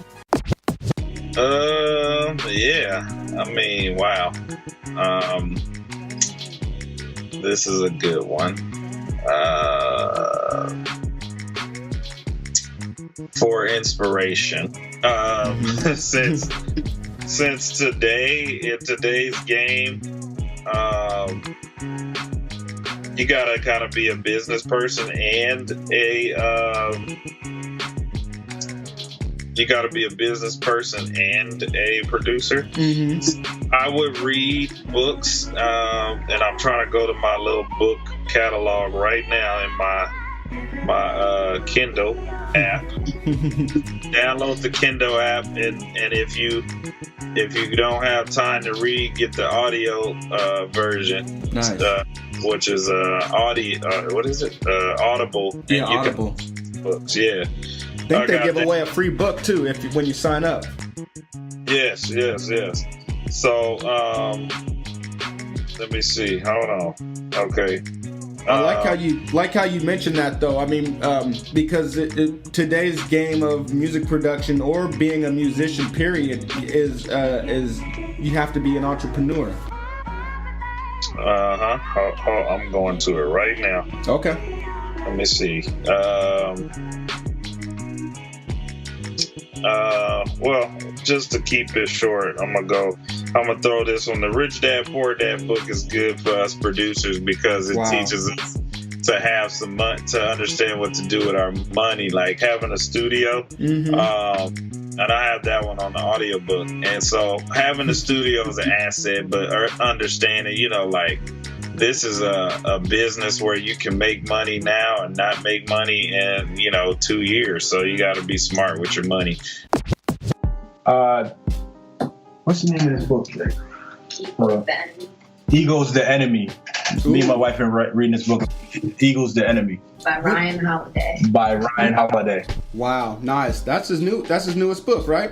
Yeah. I mean, wow. This is a good one. For inspiration, since today, in today's game, you gotta kind of be a business person and a producer. I would read books, and I'm trying to go to my little book catalog right now in my Kindle app. Download the Kindle app, and if you don't have time to read, get the audio version. Nice. Which is audio. What is it? Audible. Yeah, Audible. Books. Yeah. I think they give away a free book too when you sign up. Yes. So let me see. Hold on. Okay. I like how you mentioned that though. I mean, because today's game of music production or being a musician, period, is you have to be an entrepreneur. I'm going to it right now. Okay. Let me see. Well, just to keep it short, I'm gonna throw this one. The Rich Dad Poor Dad book is good for us producers because it teaches us to have some money, to understand what to do with our money, like having a studio. And I have that one on the audiobook. And so having a studio is an asset, but understanding, like this is a business where you can make money now and not make money in, 2 years. So you got to be smart with your money. What's the name of this book? Ego's the Enemy. Me and my wife have been reading this book. Ego's the Enemy. By Ryan Holiday. Wow, nice. That's his newest book, right?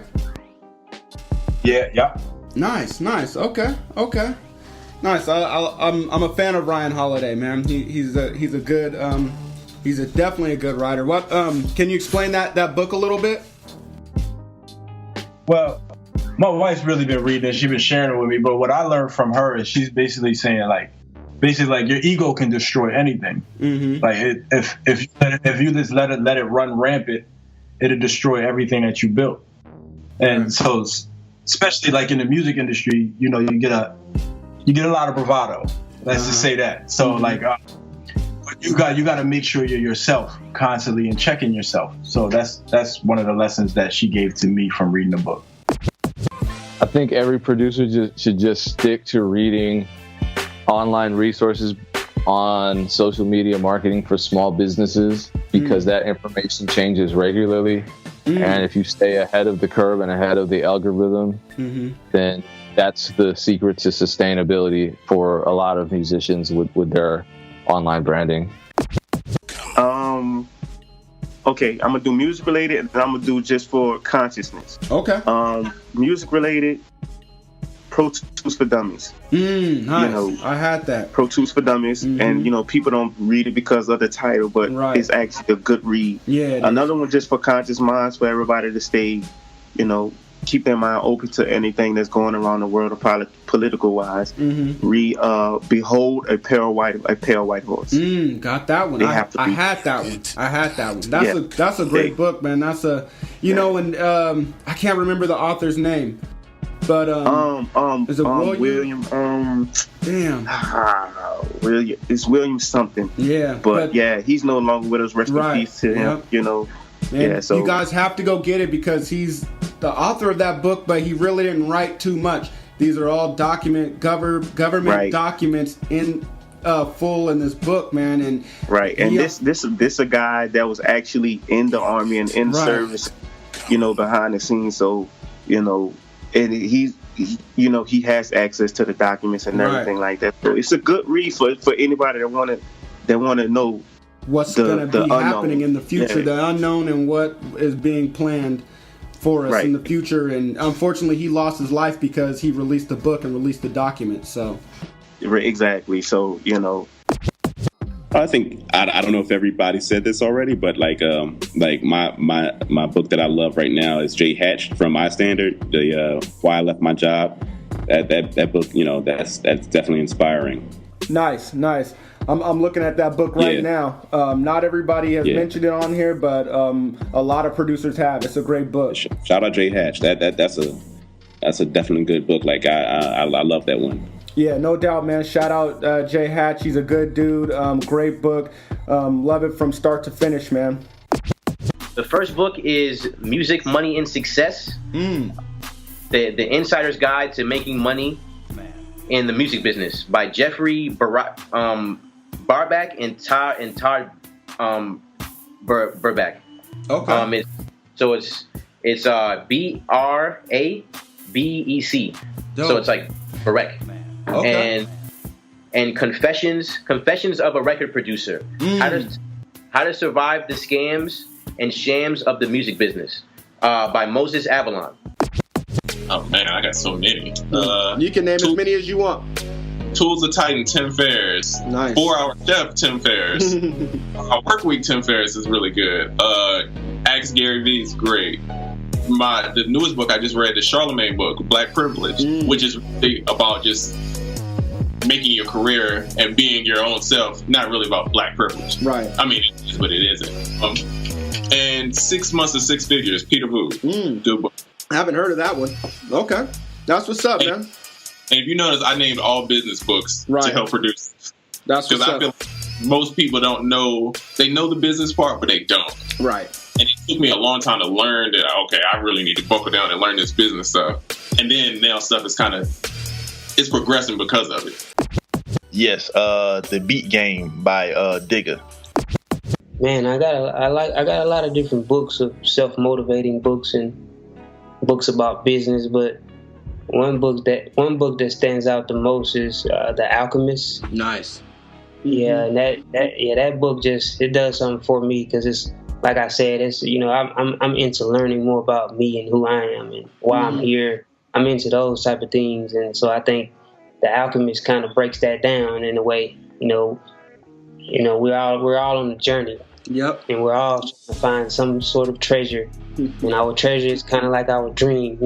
Yeah. Nice. Okay. Nice. I'm a fan of Ryan Holiday, man. He's definitely a good writer. What can you explain that book a little bit? Well, my wife's really been reading it. She's been sharing it with me. But what I learned from her is she's basically saying like your ego can destroy anything. Like if you just let it run rampant, it'll destroy everything that you built. And so, especially like in the music industry, you get a lot of bravado. Let's just say that. So like, you got to make sure you're yourself constantly and checking yourself. So that's one of the lessons that she gave to me from reading the book. I think every producer should just stick to reading online resources on social media marketing for small businesses because that information changes regularly. And if you stay ahead of the curve and ahead of the algorithm, then that's the secret to sustainability for a lot of musicians with their online branding. Okay, I'm gonna do music related, and I'm gonna do just for consciousness. Okay. Music related. Pro Tools for Dummies. Nice. I had that. Pro Tools for Dummies, and people don't read it because of the title, but it's actually a good read. Yeah. Another one just for conscious minds, for everybody to stay, keep their mind open to anything that's going around the world, political wise. Read "Behold a Pale White Horse." Got that one. I had that one. That's a great book, man. That's and I can't remember the author's name. But is it William? William. It's William something. Yeah. But yeah, he's no longer with us. Rest in peace to him. Man, so you guys have to go get it because he's the author of that book, but he really didn't write too much. These are all government documents in full in this book, man. And this a guy that was actually in the army and in service, behind the scenes. So and he has access to the documents and everything like that. So it's a good read for anybody that want to know what's going to be happening in the future, the unknown, and what is being planned for us in the future. And unfortunately, he lost his life because he released the book and released the documents. So exactly. So I think I don't know if everybody said this already, but like my book that I love right now is Jay Hatch from My Standard, the Why I Left My Job. That book, that's definitely inspiring. Nice. I'm looking at that book right now. Not everybody has mentioned it on here, but a lot of producers have. It's a great book. Shout out Jay Hatch. That's a definitely good book. Like I love that one. Yeah, no doubt, man. Shout out Jay Hatch. He's a good dude. Great book. Love it from start to finish, man. The first book is Music, Money, and Success. The Insider's Guide to Making Money in the Music Business by Jeffrey Barback and Todd Burback. Okay. It's BRABEC. So it's like Barback. Okay. And Confessions of a Record Producer. How to Survive the Scams and Shams of the Music Business by Moses Avalon. Oh man, I got so many. You can name as many as you want. Tools of Titan, Tim Ferriss. Nice. 4-Hour Chef, Tim Ferriss. Work Week, Tim Ferriss is really good. Ask Gary Vee is great. The newest book I just read, the Charlemagne book, Black Privilege, which is really about just making your career and being your own self, not really about black privilege. Right. I mean, it is, but it isn't. And 6 Months of Six Figures, Peter Boo. Good book. I haven't heard of that one. Okay. That's what's up, man. And if you notice, I named all business books to help produce. That's what's up. Because I feel like most people don't know. They know the business part, but they don't. Right. And it took me a long time to learn that, okay, I really need to buckle down and learn this business stuff. And then now stuff is it's progressing because of it. Yes, The Beat Game by Digga. Man, I got a lot of different books of self-motivating books and books about business, but one book that stands out the most is The Alchemist. Nice. Yeah, and that book it does something for me because it's, like I said, it's, I'm into learning more about me and who I am and why I'm here. I'm into those type of things, and so I think The Alchemist kind of breaks that down in a way. We're all on the journey. Yep. And we're all trying to find some sort of treasure. And our treasure is kind of like our dream,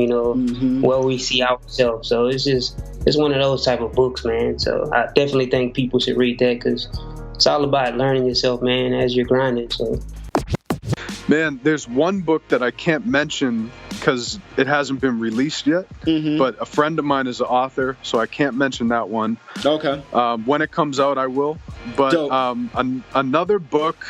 where we see ourselves. So it's one of those type of books, man. So I definitely think people should read that because it's all about learning yourself, man, as you're grinding. So. Man, there's one book that I can't mention because it hasn't been released yet, but a friend of mine is an author, so I can't mention that one. Okay. When it comes out, I will. But another book,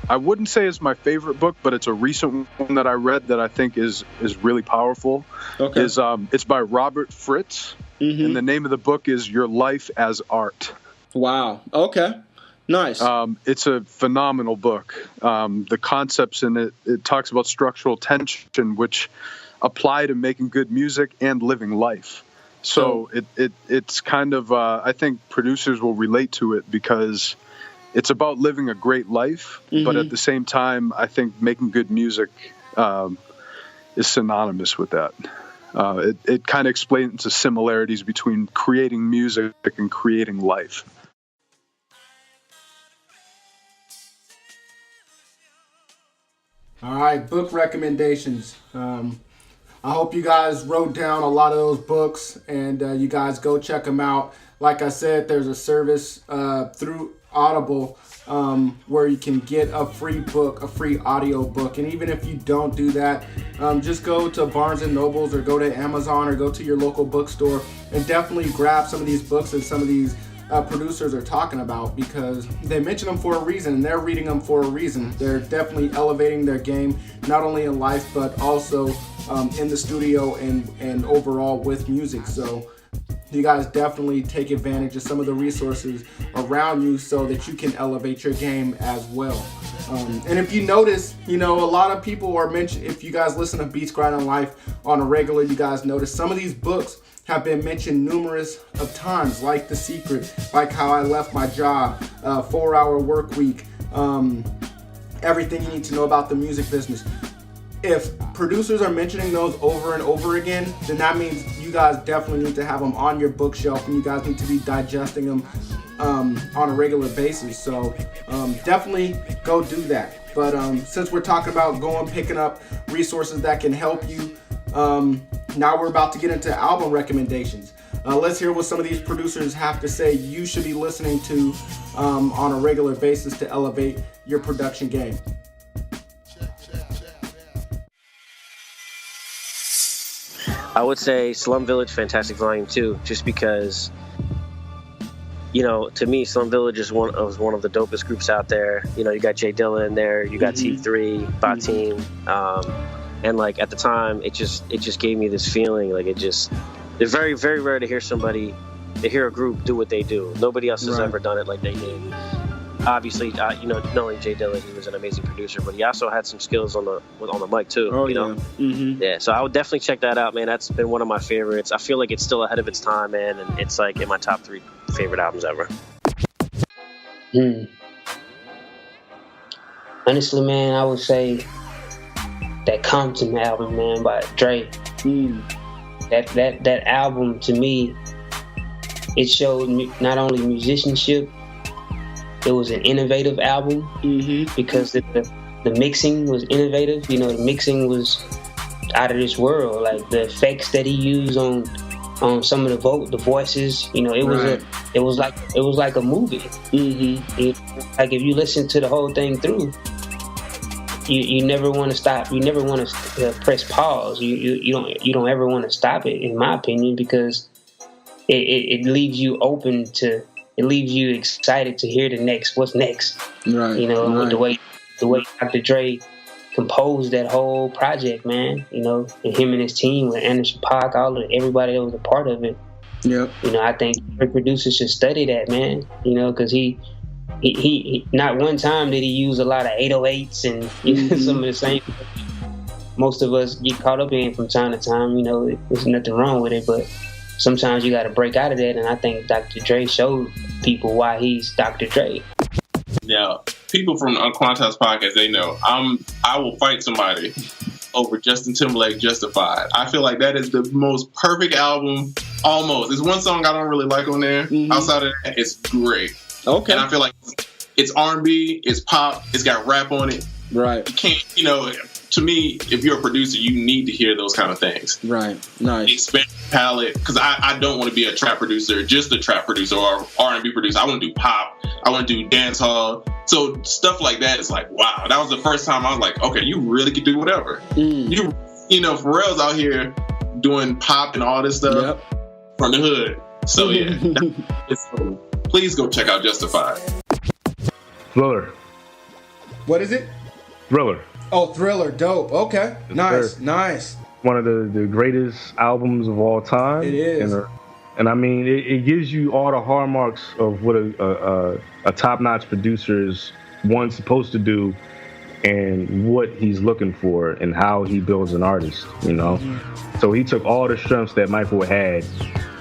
I wouldn't say is my favorite book, but it's a recent one that I read that I think is really powerful. Okay. It's by Robert Fritz, and the name of the book is Your Life as Art. Wow. Okay. Nice. It's a phenomenal book. The concepts in it talks about structural tension, which apply to making good music and living life. So it's kind of, I think producers will relate to it because it's about living a great life, but at the same time, I think making good music is synonymous with that. It kind of explains the similarities between creating music and creating life. All right, book recommendations. I hope you guys wrote down a lot of those books and you guys go check them out. Like I said, there's a service through Audible where you can get a free book, a free audio book. And even if you don't do that, just go to Barnes & Nobles or go to Amazon or go to your local bookstore and definitely grab some of these books that some of these producers are talking about because they mention them for a reason and they're reading them for a reason. They're definitely elevating their game, not only in life, but also in the studio and overall with music. So you guys definitely take advantage of some of the resources around you so that you can elevate your game as well. And if you notice, a lot of people are mentioned, if you guys listen to Beats Grinding Life on a regular, you guys notice some of these books have been mentioned numerous of times, like The Secret, like How I Left My Job, 4-Hour Work Week, Everything You Need to Know About the Music Business. If producers are mentioning those over and over again, then that means you guys definitely need to have them on your bookshelf and you guys need to be digesting them on a regular basis. So definitely go do that. But since we're talking about picking up resources that can help you, now we're about to get into album recommendations. Let's hear what some of these producers have to say you should be listening to on a regular basis to elevate your production game. I would say Slum Village Fantastic Volume 2, just because, you know, to me, Slum Village is one of the dopest groups out there. You know, you got Jay Dilla in there, you got T3, Fatim, and like at the time, it just gave me this feeling like it's very, very rare to hear a group do what they do. Nobody else has ever done it like they did. Obviously, you know, not only Jay Dilla, he was an amazing producer, but he also had some skills on the mic too. Oh, you know? Yeah. So I would definitely check that out, man. That's been one of my favorites. I feel like it's still ahead of its time, man, and it's like in my top 3 favorite albums ever. Honestly, man, I would say that Compton album, man, by Dre. That album to me, it showed not only musicianship. It was an innovative album because the mixing was innovative. You know, the mixing was out of this world. Like the effects that he used on some of the voices. You know, it was like a movie. Like if you listen to the whole thing through, you never want to stop. You never want to press pause. You don't ever want to stop it, in my opinion, because it leaves you open to. It leaves you excited to hear what's next. Right. You know, with the way Dr. Dre composed that whole project, man. You know, and him and his team with Anderson .Paak, everybody that was a part of it. Yep. You know, I think producers should study that, man. You know, because he not one time did he use a lot of 808s and some of the same. Most of us get caught up in from time to time. You know, there's nothing wrong with it, but sometimes you got to break out of that, and I think Dr. Dre showed people why he's Dr. Dre. Now, people from Quantas Podcast, they know I will fight somebody over Justin Timberlake Justified. I feel like that is the most perfect album, almost. There's one song I don't really like on there. Outside of that, it's great. Okay. And I feel like it's R&B, it's pop, it's got rap on it. Right. You can't, you know, to me, if you're a producer, you need to hear those kind of things. Right. Nice. Expand your palette, because I don't want to be a trap producer, just a trap producer or R&B producer. I want to do pop. I want to do dance hall. So stuff like that is like, wow. That was the first time I was like, okay, you really can do whatever. You know, Pharrell's out here doing pop and all this stuff from the hood. So yeah, please go check out Justified. Thriller. What is it? Thriller. Oh, Thriller. Dope. Okay. Nice. One of the greatest albums of all time. It is. And I mean, it gives you all the hallmarks of what a top-notch producer is, one, supposed to do, and what he's looking for and how he builds an artist, you know? So he took all the strengths that Michael had,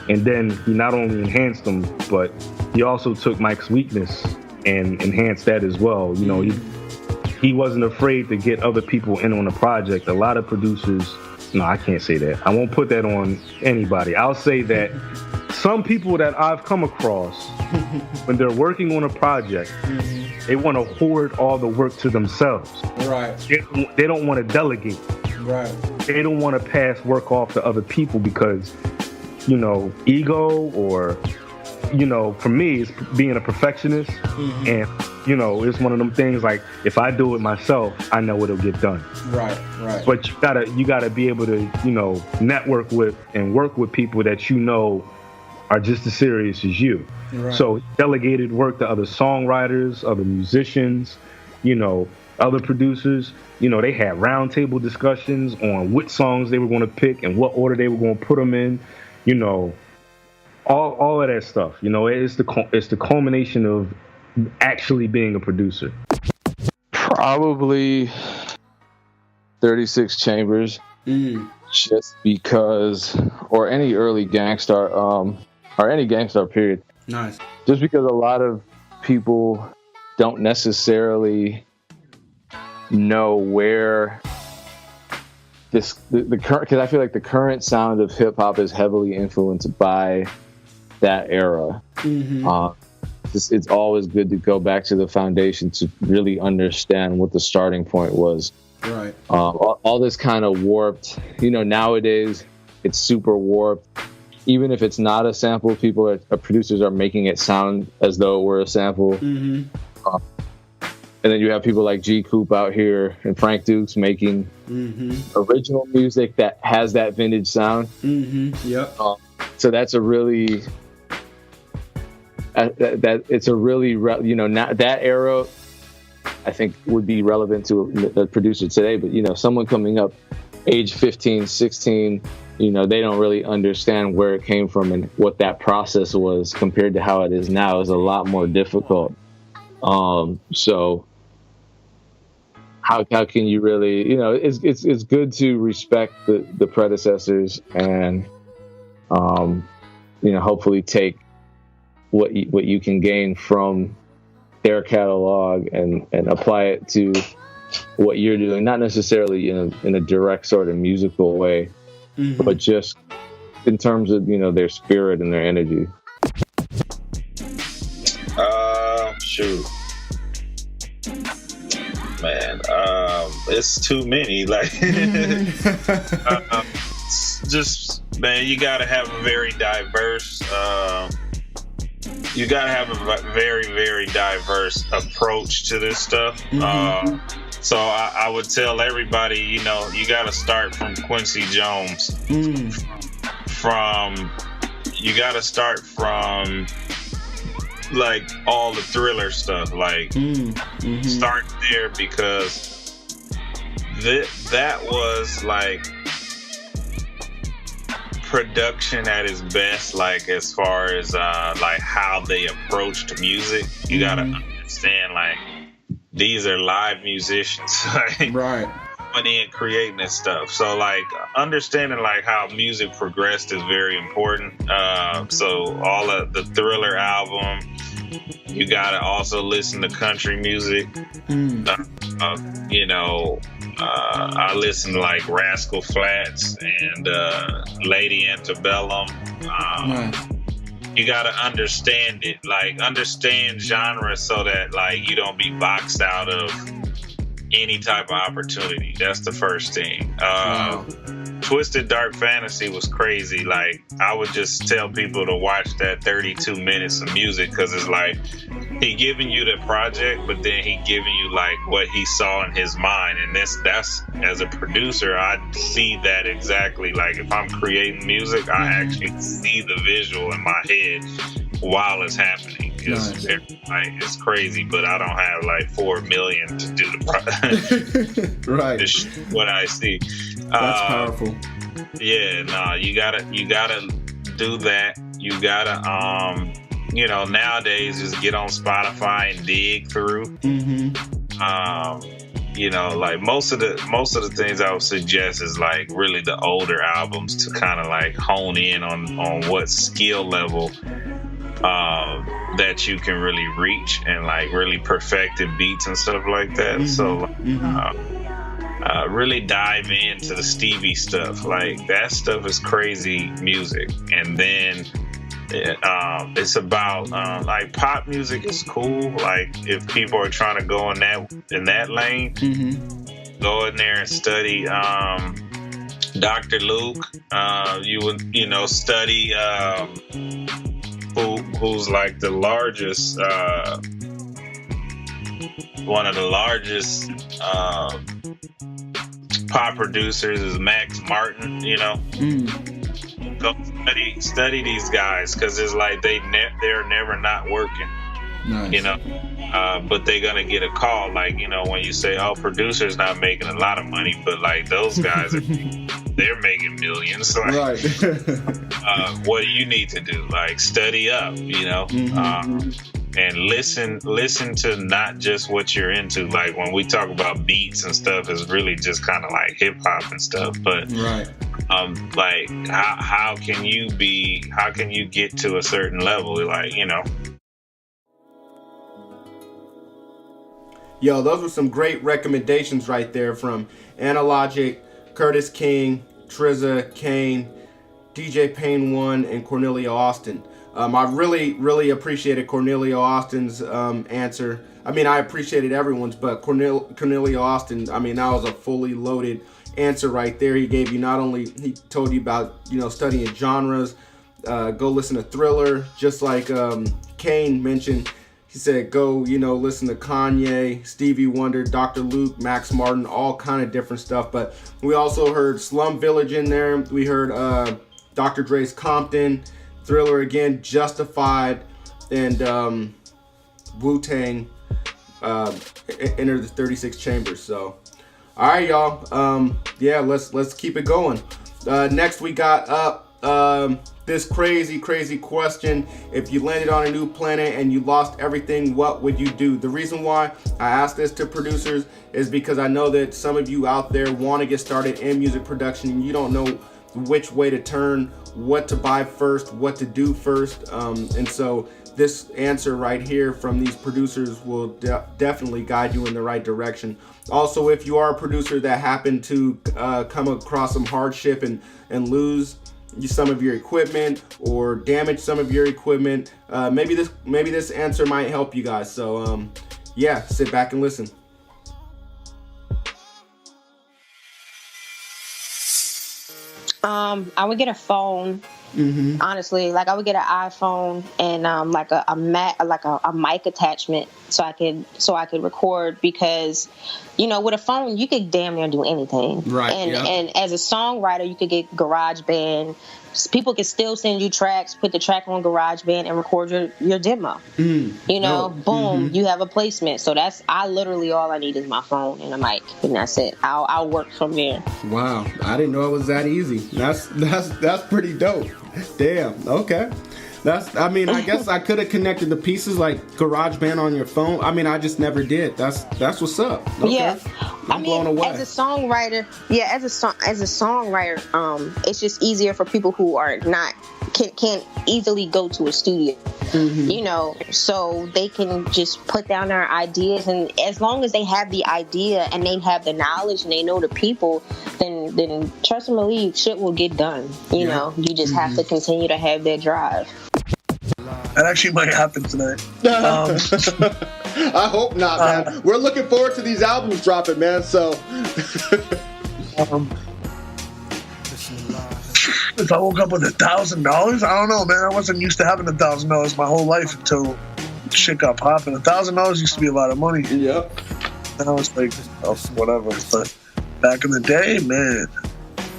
and then he not only enhanced them, but he also took Mike's weakness and enhanced that as well. You know, he wasn't afraid to get other people in on the project. A lot of producers, no, I can't say that. I won't put that on anybody. I'll say that some people that I've come across, when they're working on a project, they want to hoard all the work to themselves. Right. They don't want to delegate. Right. They don't want to pass work off to other people because, you know, ego or, you know, for me, it's being a perfectionist. And, you know, it's one of them things like, if I do it myself, I know it'll get done. Right. But you gotta be able to, you know, network with and work with people that you know are just as serious as you. Right. So delegated work to other songwriters, other musicians, you know, other producers. You know, they had roundtable discussions on what songs they were going to pick and what order they were going to put them in. You know, all of that stuff. You know, it's the culmination of actually being a producer. Probably 36 Chambers, just because, or any early Gangstar, or any Gangstar period. Nice. Just because a lot of people don't necessarily know where the current, because I feel like the current sound of hip hop is heavily influenced by that era. it's always good to go back to the foundation to really understand what the starting point was. Right. All this kind of warped, nowadays it's super warped. Even if it's not a sample, producers are making it sound as though it were a sample. Mm-hmm. And then you have people like G Coop out here and Frank Dukes making original music that has that vintage sound. Mm-hmm. Yep. So that's a really that era I think would be relevant to a producer today. But someone coming up age 15, 16, they don't really understand where it came from and what that process was compared to how it is now is a lot more difficult. So how can you really, it's good to respect the predecessors and, hopefully take what you can gain from their catalog and apply it to what you're doing, not necessarily in a direct sort of musical way, but just in terms of, their spirit and their energy. Shoot. Man, it's too many. Like, man, you gotta have a very diverse. You gotta have a very, very diverse approach to this stuff. So I would tell everybody, you gotta start from Quincy Jones. You gotta start from like all the Thriller stuff. Like, start there because that was like production at its best, like as far as like how they approached music. You gotta understand, like, these are live musicians, like, right, coming in creating this stuff. So like understanding like how music progressed is very important. So all of the Thriller album, you gotta also listen to country music. I listen to like Rascal Flatts and Lady Antebellum. You gotta understand it, like understand genre so that like you don't be boxed out of any type of opportunity. That's the first thing. Twisted Dark Fantasy was crazy. Like, I would just tell people to watch that 32 minutes of music because it's like he giving you the project, but then he giving you like what he saw in his mind. And that's as a producer, I see that exactly. Like, if I'm creating music, I actually see the visual in my head while it's happening. It's crazy, but I don't have like 4 million to do the project. Right. What I see. That's powerful. Yeah, no, you gotta do that. You gotta nowadays just get on Spotify and dig through. Like most of the things I would suggest is like really the older albums to kind of like hone in on what skill level that you can really reach and like really perfected beats and stuff like that. So really dive into the Stevie stuff. Like, that stuff is crazy music. And then it's about like pop music is cool. Like, if people are trying to go in that lane, go in there and study Dr. Luke. You would study who's like the largest one of the largest pop producers is Max Martin. Go study these guys because it's like they're never not working. Nice. But they're gonna get a call, like, when you say, oh, producer's not making a lot of money, but like those guys they're making millions. Like, right. What do you need to do? Like, study up, and listen to not just what you're into. Like, when we talk about beats and stuff, it's really just kind of like hip hop and stuff. But right. Like, how can you get to a certain level? Like, Yo, those were some great recommendations right there from Analogic, Curtis King, Trizza, Kane, DJ Payne 1, and Cornelia Austin. I really appreciated Cornelio Austin's answer. I mean, I appreciated everyone's, but Cornelio Austin, I mean, that was a fully loaded answer right there. He gave you he told you about, studying genres. Go listen to Thriller, just like Kane mentioned. He said, go, listen to Kanye, Stevie Wonder, Dr. Luke, Max Martin, all kind of different stuff. But we also heard Slum Village in there. We heard Dr. Dre's Compton, Thriller again, Justified, and Wu-Tang, Enter the 36 Chambers. So, all right, y'all. Let's keep it going. Next, we got up this crazy question. If you landed on a new planet and you lost everything, what would you do? The reason why I asked this to producers is because I know that some of you out there want to get started in music production and you don't know which way to turn, what to buy first, what to do first. And so this answer right here from these producers will definitely guide you in the right direction. Also, if you are a producer that happened to come across some hardship and lose some of your equipment or damage some of your equipment, maybe this answer might help you guys. So sit back and listen. I would get a phone. Mm-hmm. Honestly, like I would get an iPhone and like a mic attachment so I could record, because with a phone you could damn near do anything. Right. And as a songwriter you could get GarageBand. People can still send you tracks, put the track on GarageBand and record your demo. Boom, mm-hmm. You have a placement. So I literally all I need is my phone and a mic, and that's it. I'll work from there. Wow, I didn't know it was that easy. That's pretty dope. Damn. Okay. I guess I could have connected the pieces like GarageBand on your phone. I mean, I just never did. That's what's up. Okay. Yeah. I'm blown away. As a songwriter, it's just easier for people who are can't easily go to a studio. Mm-hmm. So they can just put down their ideas, and as long as they have the idea and they have the knowledge and they know the people, then trust and believe shit will get done. You just mm-hmm. have to continue to have that drive. That actually might happen tonight. I hope not, man. We're looking forward to these albums dropping, man. So, if I woke up with $1,000, I don't know, man. I wasn't used to having $1,000 my whole life until shit got popping. $1,000 used to be a lot of money. Yep. And I was like, whatever. But back in the day, man,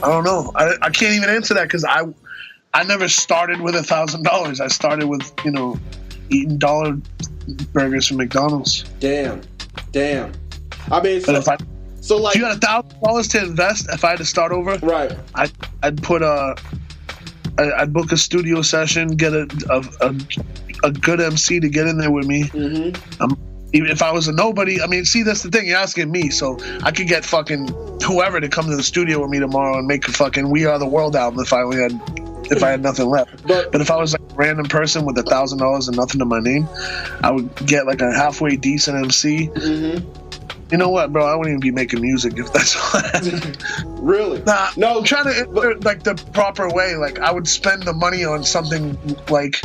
I don't know. I can't even answer that because I never started with $1,000. I started with, eating dollar burgers from McDonald's. Damn. I mean, if you got $1,000 to invest, if I had to start over, right? I'd put I'd book a studio session, get a good MC to get in there with me. Mm-hmm. Even if I was a nobody, that's the thing. You're asking me, so I could get fucking whoever to come to the studio with me tomorrow and make a fucking We Are the World album if I had nothing left. But if I was like a random person with $1,000 and nothing to my name, I would get like a halfway decent MC. Mm-hmm. You know what, bro? I wouldn't even be making music if that's all I had. Really? Nah, no. I'm trying to like the proper way. Like I would spend the money on something like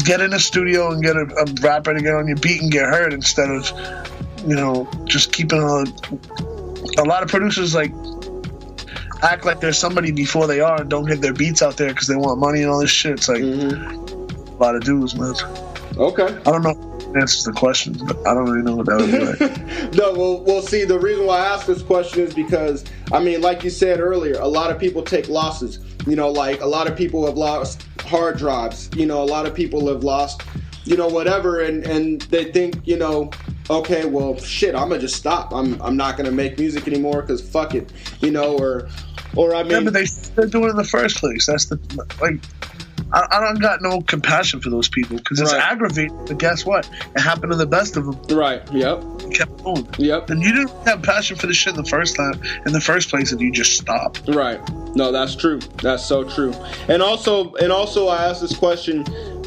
get in a studio and get a rapper to get on your beat and get heard instead of just keeping a lot of producers like act like there's somebody before they are and don't get their beats out there because they want money and all this shit. It's like a lot of dudes, man. Okay. I don't know if it answers the question, but I don't really know what that would be like. No, well, see, the reason why I asked this question is because, like you said earlier, a lot of people take losses. Like a lot of people have lost hard drives. A lot of people have lost, whatever, and they think, okay, well, shit, I'm gonna just stop. I'm not gonna make music anymore because fuck it, or I mean. Yeah, but they're doing it in the first place. That's I don't got no compassion for those people because it's aggravating. But guess what? It happened to the best of them. Right. Yep. You kept going. Yep. And you didn't have passion for this shit in the first place, and you just stopped. Right. No, that's true. That's so true. And also, I asked this question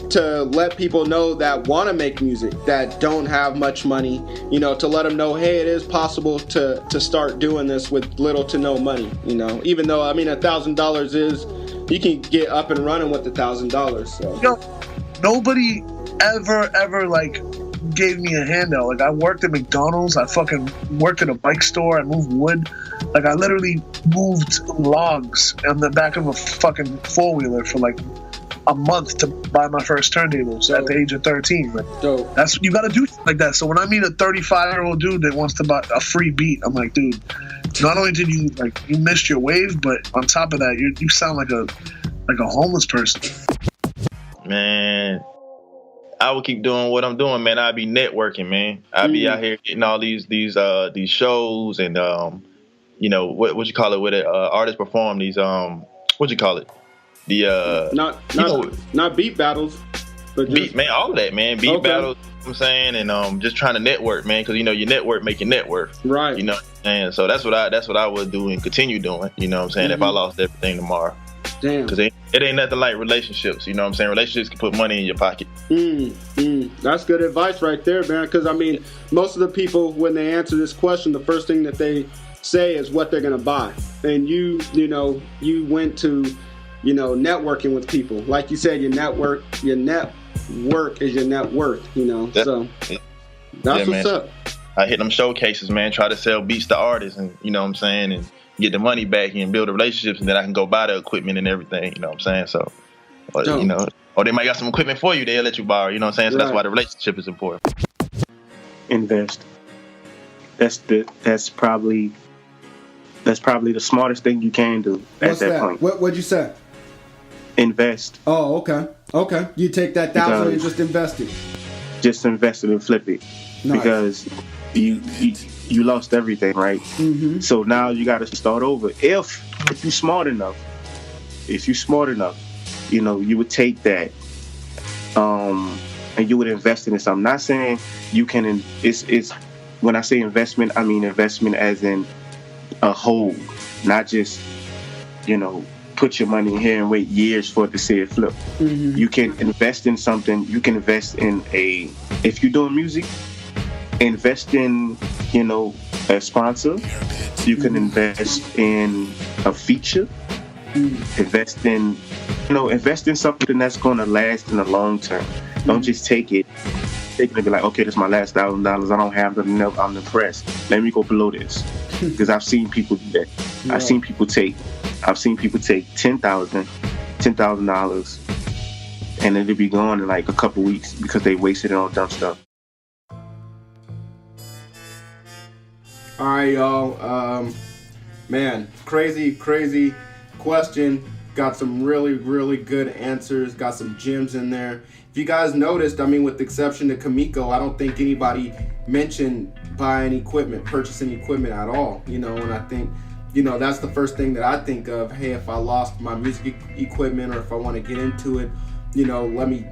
to let people know that want to make music, that don't have much money, to let them know, hey, it is possible to start doing this with little to no money, even though, $1,000 is, you can get up and running with $1,000. So. nobody ever like gave me a handout. Like I worked at McDonald's, I fucking worked at a bike store, I moved wood. Like I literally moved logs on the back of a fucking 4-wheeler for like a month to buy my first turntables at the age of 13. Like, that's you gotta do like that. So when I meet a 35-year-old dude that wants to buy a free beat, I'm like, dude, not only did you you missed your wave, but on top of that, you sound like a homeless person. Man, I would keep doing what I'm doing, man. I'd be networking, man. I'd be out here getting all these shows and you know what you call it, where the artists perform these what you call it, the not beat battles, but beat, man, all of that, man. Beat battles, you know what I'm saying, and just trying to network, man, because you know your network make your net worth, right? You know, and so that's what I would do and continue doing. You know what I'm saying? If I lost everything tomorrow. Damn. Because it ain't nothing like relationships. You know what I'm saying? Relationships can put money in your pocket. That's good advice right there, man. Because, I mean, most of the people, when they answer this question, the first thing that they say is what they're going to buy. And you went to, networking with people. Like you said, your network is your net worth, So that's what's up. I hit them showcases, man. Try to sell beats to artists and, you know what I'm saying? And get the money back and build the relationships, and then I can go buy the equipment and everything, you know what I'm saying? So, or they might got some equipment for you, they'll let you borrow, you know what I'm saying? So that's why the relationship is important. Invest. That's probably the smartest thing you can do at that point. What'd you say? Invest. Oh, okay. You take that 1,000 and just invest it. Just invest it and flip it. Nice. Because you lost everything, right? Mm-hmm. So now you got to start over. If you're smart enough, you would take that and you would invest in it. So I'm not saying you can. It's when I say investment, I mean investment as in a whole, not just put your money in here and wait years for it to see it flip. Mm-hmm. You can invest in something. You can invest in if you're doing music, invest in a sponsor. You can invest in a feature. Invest in something that's going to last in the long term. Don't just take it and be like, okay, this is my last $1,000. I don't have enough. I'm depressed. Let me go below this. Because I've seen people do that. Yeah. I've seen people take $10,000 and it'll be gone in like a couple weeks because they wasted it on dumb stuff. All right, y'all. Man, crazy question. Got some really, really good answers. Got some gems in there. If you guys noticed, with the exception of Kamiko, I don't think anybody mentioned buying equipment, purchasing equipment at all. And I think, that's the first thing that I think of. Hey, if I lost my music equipment or if I want to get into it, let me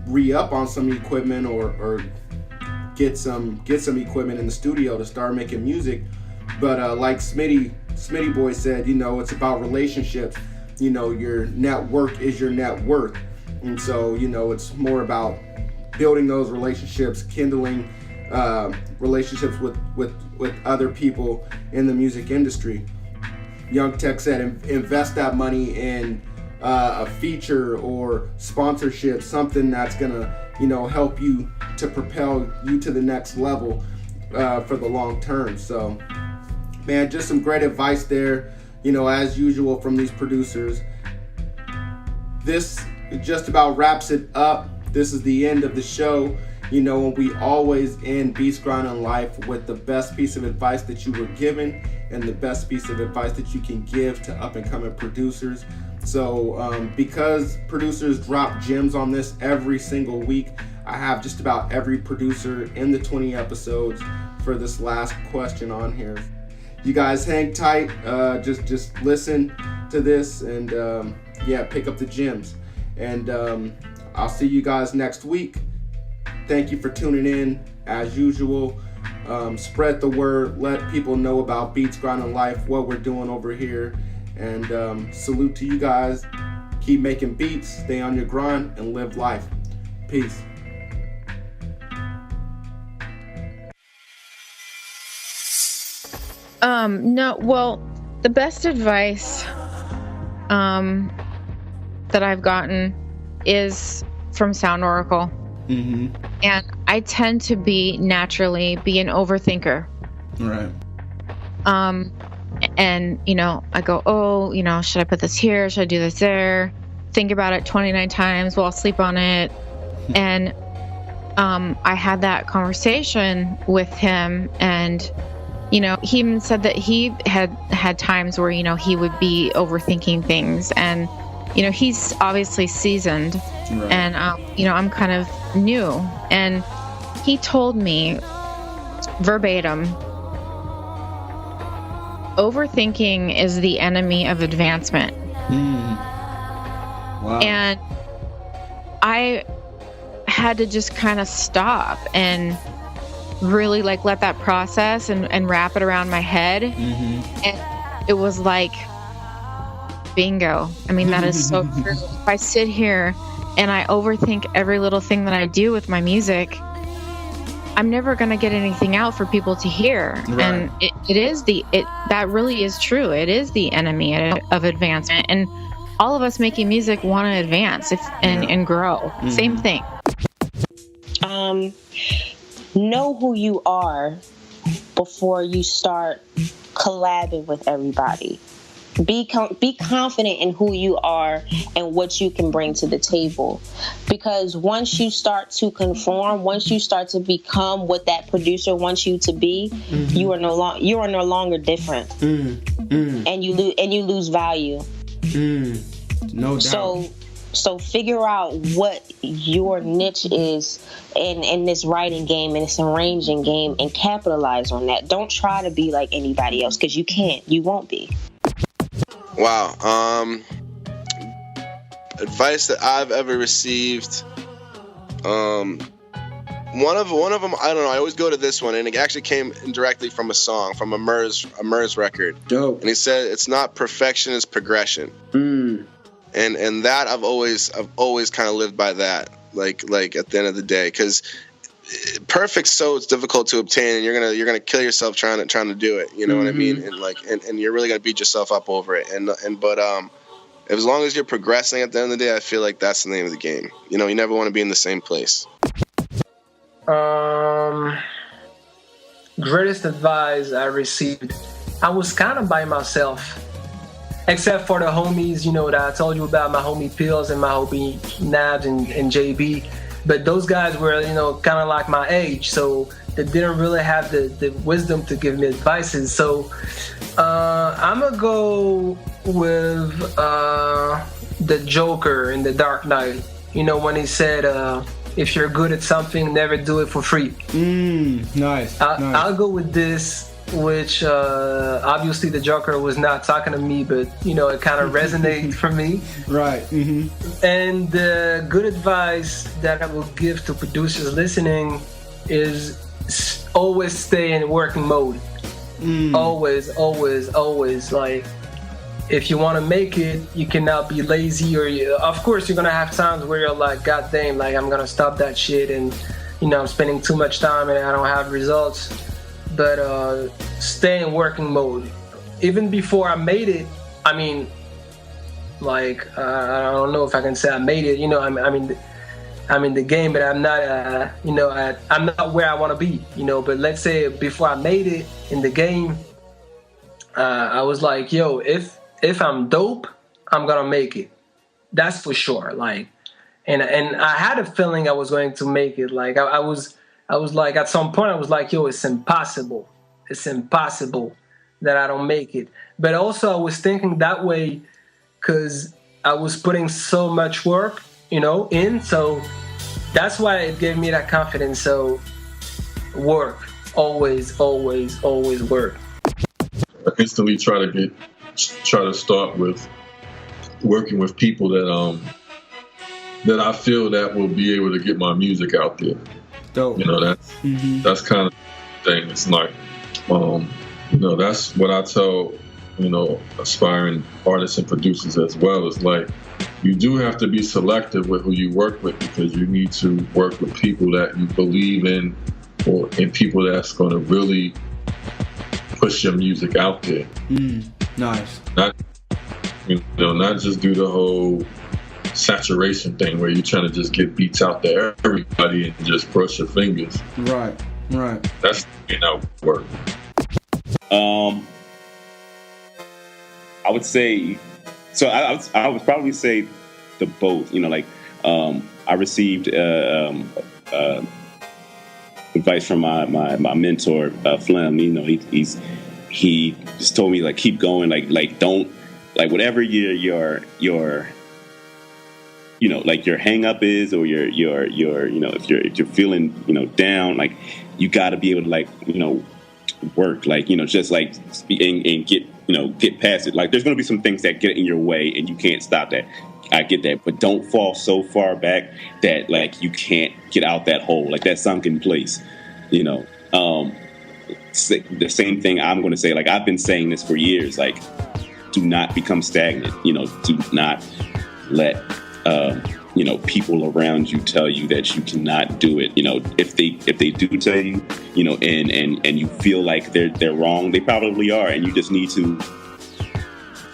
re-up on some equipment or get some equipment in the studio to start making music. But like Smitty Boy said, it's about relationships. Your network is your net worth. And so, it's more about building those relationships, kindling relationships with other people in the music industry. Young Tech said invest that money in a feature or sponsorship, something that's gonna help you to propel you to the next level for the long term. So man, just some great advice there, as usual from these producers. This just about wraps it up. This is the end of the show. We always end Beats Grinding Life with the best piece of advice that you were given and the best piece of advice that you can give to up and coming producers. So because producers drop gems on this every single week, I have just about every producer in the 20 episodes for this last question on here. You guys hang tight, just listen to this and pick up the gems. And I'll see you guys next week. Thank you for tuning in as usual. Spread the word, let people know about Beats Grinding Life, what we're doing over here. And salute to you guys. Keep making beats, stay on your grind, and live life. Peace. The best advice that I've gotten is from Sound Oracle. And I tend to naturally be an overthinker. Right. And, you know, I go, oh, you know, should I put this here? Should I do this there? Think about it 29 times while I'll sleep on it. And I had that conversation with him, and, you know, he even said that he had times where, you know, he would be overthinking things. And, you know, he's obviously seasoned. Right. And, you know, I'm kind of new. And he told me verbatim, overthinking is the enemy of advancement. Wow. And I had to just kind of stop and really like let that process and wrap it around my head. And it was like, bingo. I mean, that is so true. If I sit here and I overthink every little thing that I do with my music, I'm never going to get anything out for people to hear. Right. And that really is true. It is the enemy of advancement. And all of us making music want to advance and grow. Same thing. Know who you are before you start collabing with everybody. Be confident in who you are and what you can bring to the table. Because once you start to conform, once you start to become what that producer wants you to be, you are no longer different, and you lose value. No doubt. So figure out what your niche is in this writing game and this arranging game, and capitalize on that. Don't try to be like anybody else, because you can't. You won't be. Wow. Advice that I've ever received. One of them, I don't know. I always go to this one, and it actually came indirectly from a song, from a Murs record. Dope. And he said, "It's not perfection, it's progression." And that I've always kind of lived by that. Like at the end of the day, because perfect's so difficult to obtain, and you're gonna kill yourself trying to do it. You know what I mean? And you're really gonna beat yourself up over it. But as long as you're progressing at the end of the day, I feel like that's the name of the game. You know, you never want to be in the same place. Greatest advice I received, I was kind of by myself, except for the homies, you know, that I told you about, my homie Pills and my homie Nabs and JB. But those guys were, you know, kind of like my age, so they didn't really have the wisdom to give me advices. So I'm going to go with the Joker in The Dark Knight. You know, when he said, if you're good at something, never do it for free. Nice. I'll go with this, which obviously the Joker was not talking to me, but, you know, it kind of resonated for me. Right. And the good advice that I will give to producers listening is always stay in working mode. Always. Like, if you want to make it, you cannot be lazy, of course you're gonna have times where you're like, God damn, like, I'm gonna stop that shit, and, you know, I'm spending too much time and I don't have results. But stay in working mode. Even before I made it, I mean, like, I don't know if I can say I made it. You know, I'm in the game, but I'm not. You know, I'm not where I want to be. You know, but let's say before I made it in the game, I was like, yo, if I'm dope, I'm gonna make it. That's for sure. Like, and I had a feeling I was going to make it. Like, I was like, at some point I was like, yo, it's impossible. It's impossible that I don't make it. But also I was thinking that way because I was putting so much work, you know, in. So that's why it gave me that confidence. So work, always work. I instantly try to start with working with people that I feel that will be able to get my music out there. Dope. You know, that's kind of the thing. It's like, you know, that's what I tell, you know, aspiring artists and producers as well. It's like, you do have to be selective with who you work with, because you need to work with people that you believe in, or in people that's going to really push your music out there. Nice. Not just do the whole saturation thing where you're trying to just get beats out there everybody and just brush your fingers. Right. That's not work. I would say, so I would probably say the both. You know, like I received advice from my mentor, Flem. You know, he just told me, like, keep going, like don't, like, whatever your you know, like your hang up is, or your you know, if you're feeling, you know, down, like, you got to be able to, like, you know, work, like, you know, just like and get, you know, get past it. Like, there's going to be some things that get in your way and you can't stop that. I get that, but don't fall so far back that, like, you can't get out that hole, like that sunken place, you know. The same thing I'm going to say, like, I've been saying this for years, like, do not become stagnant, you know, do not let you know, people around you tell you that you cannot do it. You know, if they do tell you, you know, and you feel like they're wrong, they probably are, and you just need to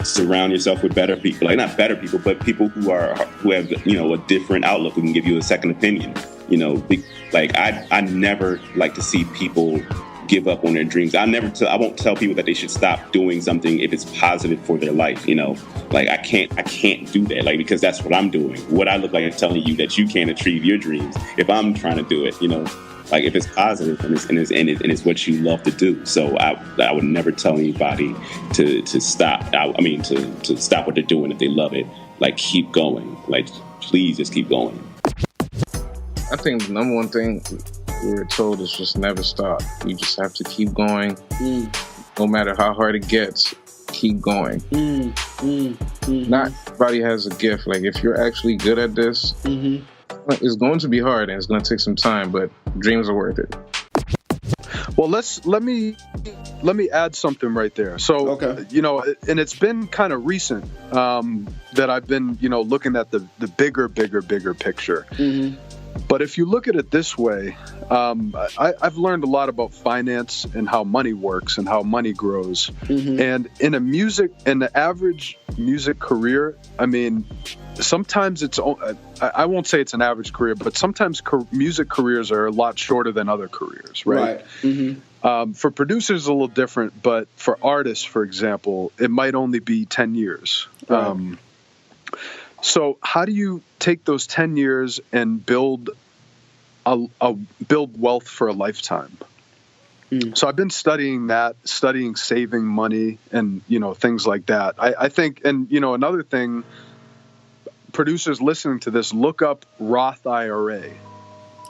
surround yourself with better people, like, not better people, but people who have, you know, a different outlook, who can give you a second opinion. You know, like, I never like to see people give up on their dreams. I won't tell people that they should stop doing something if it's positive for their life, you know. Like, I can't do that, like, because that's what I'm doing. What I look like is telling you that you can't achieve your dreams if I'm trying to do it, you know. Like, if it's positive and it's what you love to do. So I would never tell anybody to stop. I mean, to stop what they're doing if they love it. Like, keep going. Like, please just keep going. I think the number one thing we were told is just never stop. You just have to keep going. No matter how hard it gets, keep going. Not everybody has a gift. Like, if you're actually good at this, it's going to be hard and it's going to take some time, but dreams are worth it. Well, let me add something right there. So, you know, and it's been kind of recent that I've been, you know, looking at the bigger picture. But if you look at it this way, I've learned a lot about finance and how money works and how money grows. And in the average music career, I mean, sometimes I won't say it's an average career, but sometimes music careers are a lot shorter than other careers, right? For producers, it's a little different, but for artists, for example, it might only be 10 years. So how do you take those 10 years and build wealth for a lifetime? So I've been studying saving money and, you know, things like that. I think, and, you know, another thing, producers listening to this, look up Roth IRA.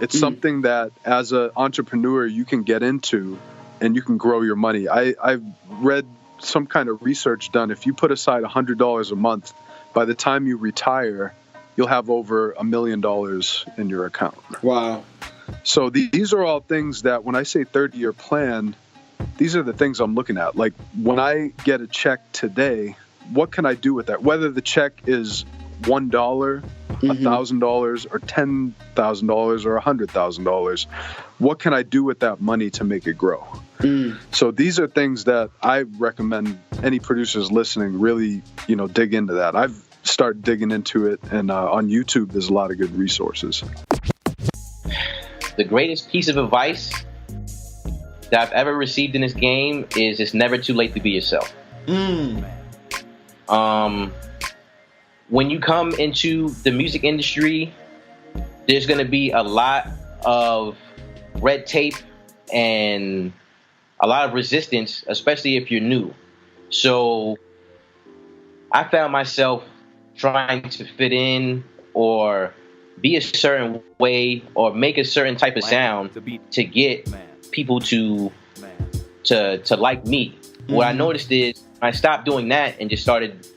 It's something that as an entrepreneur you can get into and you can grow your money. I've read some kind of research done. If you put aside $100 a month, by the time you retire, you'll have over $1 million in your account. Wow. So these are all things that when I say 30-year plan, these are the things I'm looking at. Like, when I get a check today, what can I do with that? Whether the check is $1, $1,000, or $10,000 or $100,000, what can I do with that money to make it grow? So these are things that I recommend any producers listening really, you know, dig into that. I've started digging into it, and on YouTube there's a lot of good resources. The greatest piece of advice that I've ever received in this game is it's never too late to be yourself. When you come into the music industry, there's going to be a lot of red tape and a lot of resistance, especially if you're new. So I found myself trying to fit in or be a certain way or make a certain type of sound to get people to like me. What I noticed is I stopped doing that and just started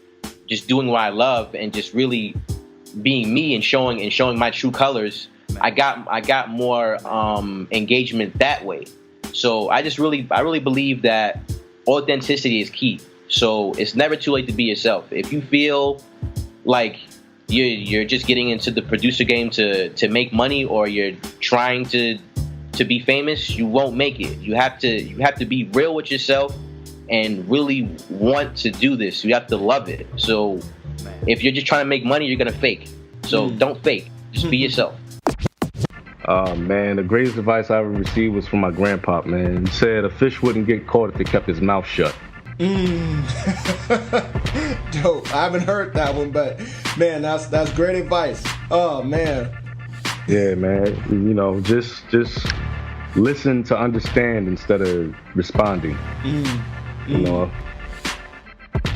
just doing what I love and just really being me and showing my true colors. I got more engagement that way. So I really believe that authenticity is key. So it's never too late to be yourself. If you feel like you're just getting into the producer game to make money, or you're trying to be famous, you won't make it. You have to be real with yourself and really want to do this. You have to love it. So if you're just trying to make money, you're gonna fake. So don't fake. Just be yourself. Man, the greatest advice I ever received was from my grandpa, man. He said a fish wouldn't get caught if he kept his mouth shut. Dope. I haven't heard that one, but man, that's great advice. Oh man. Yeah, man. You know, just listen to understand instead of responding. You know,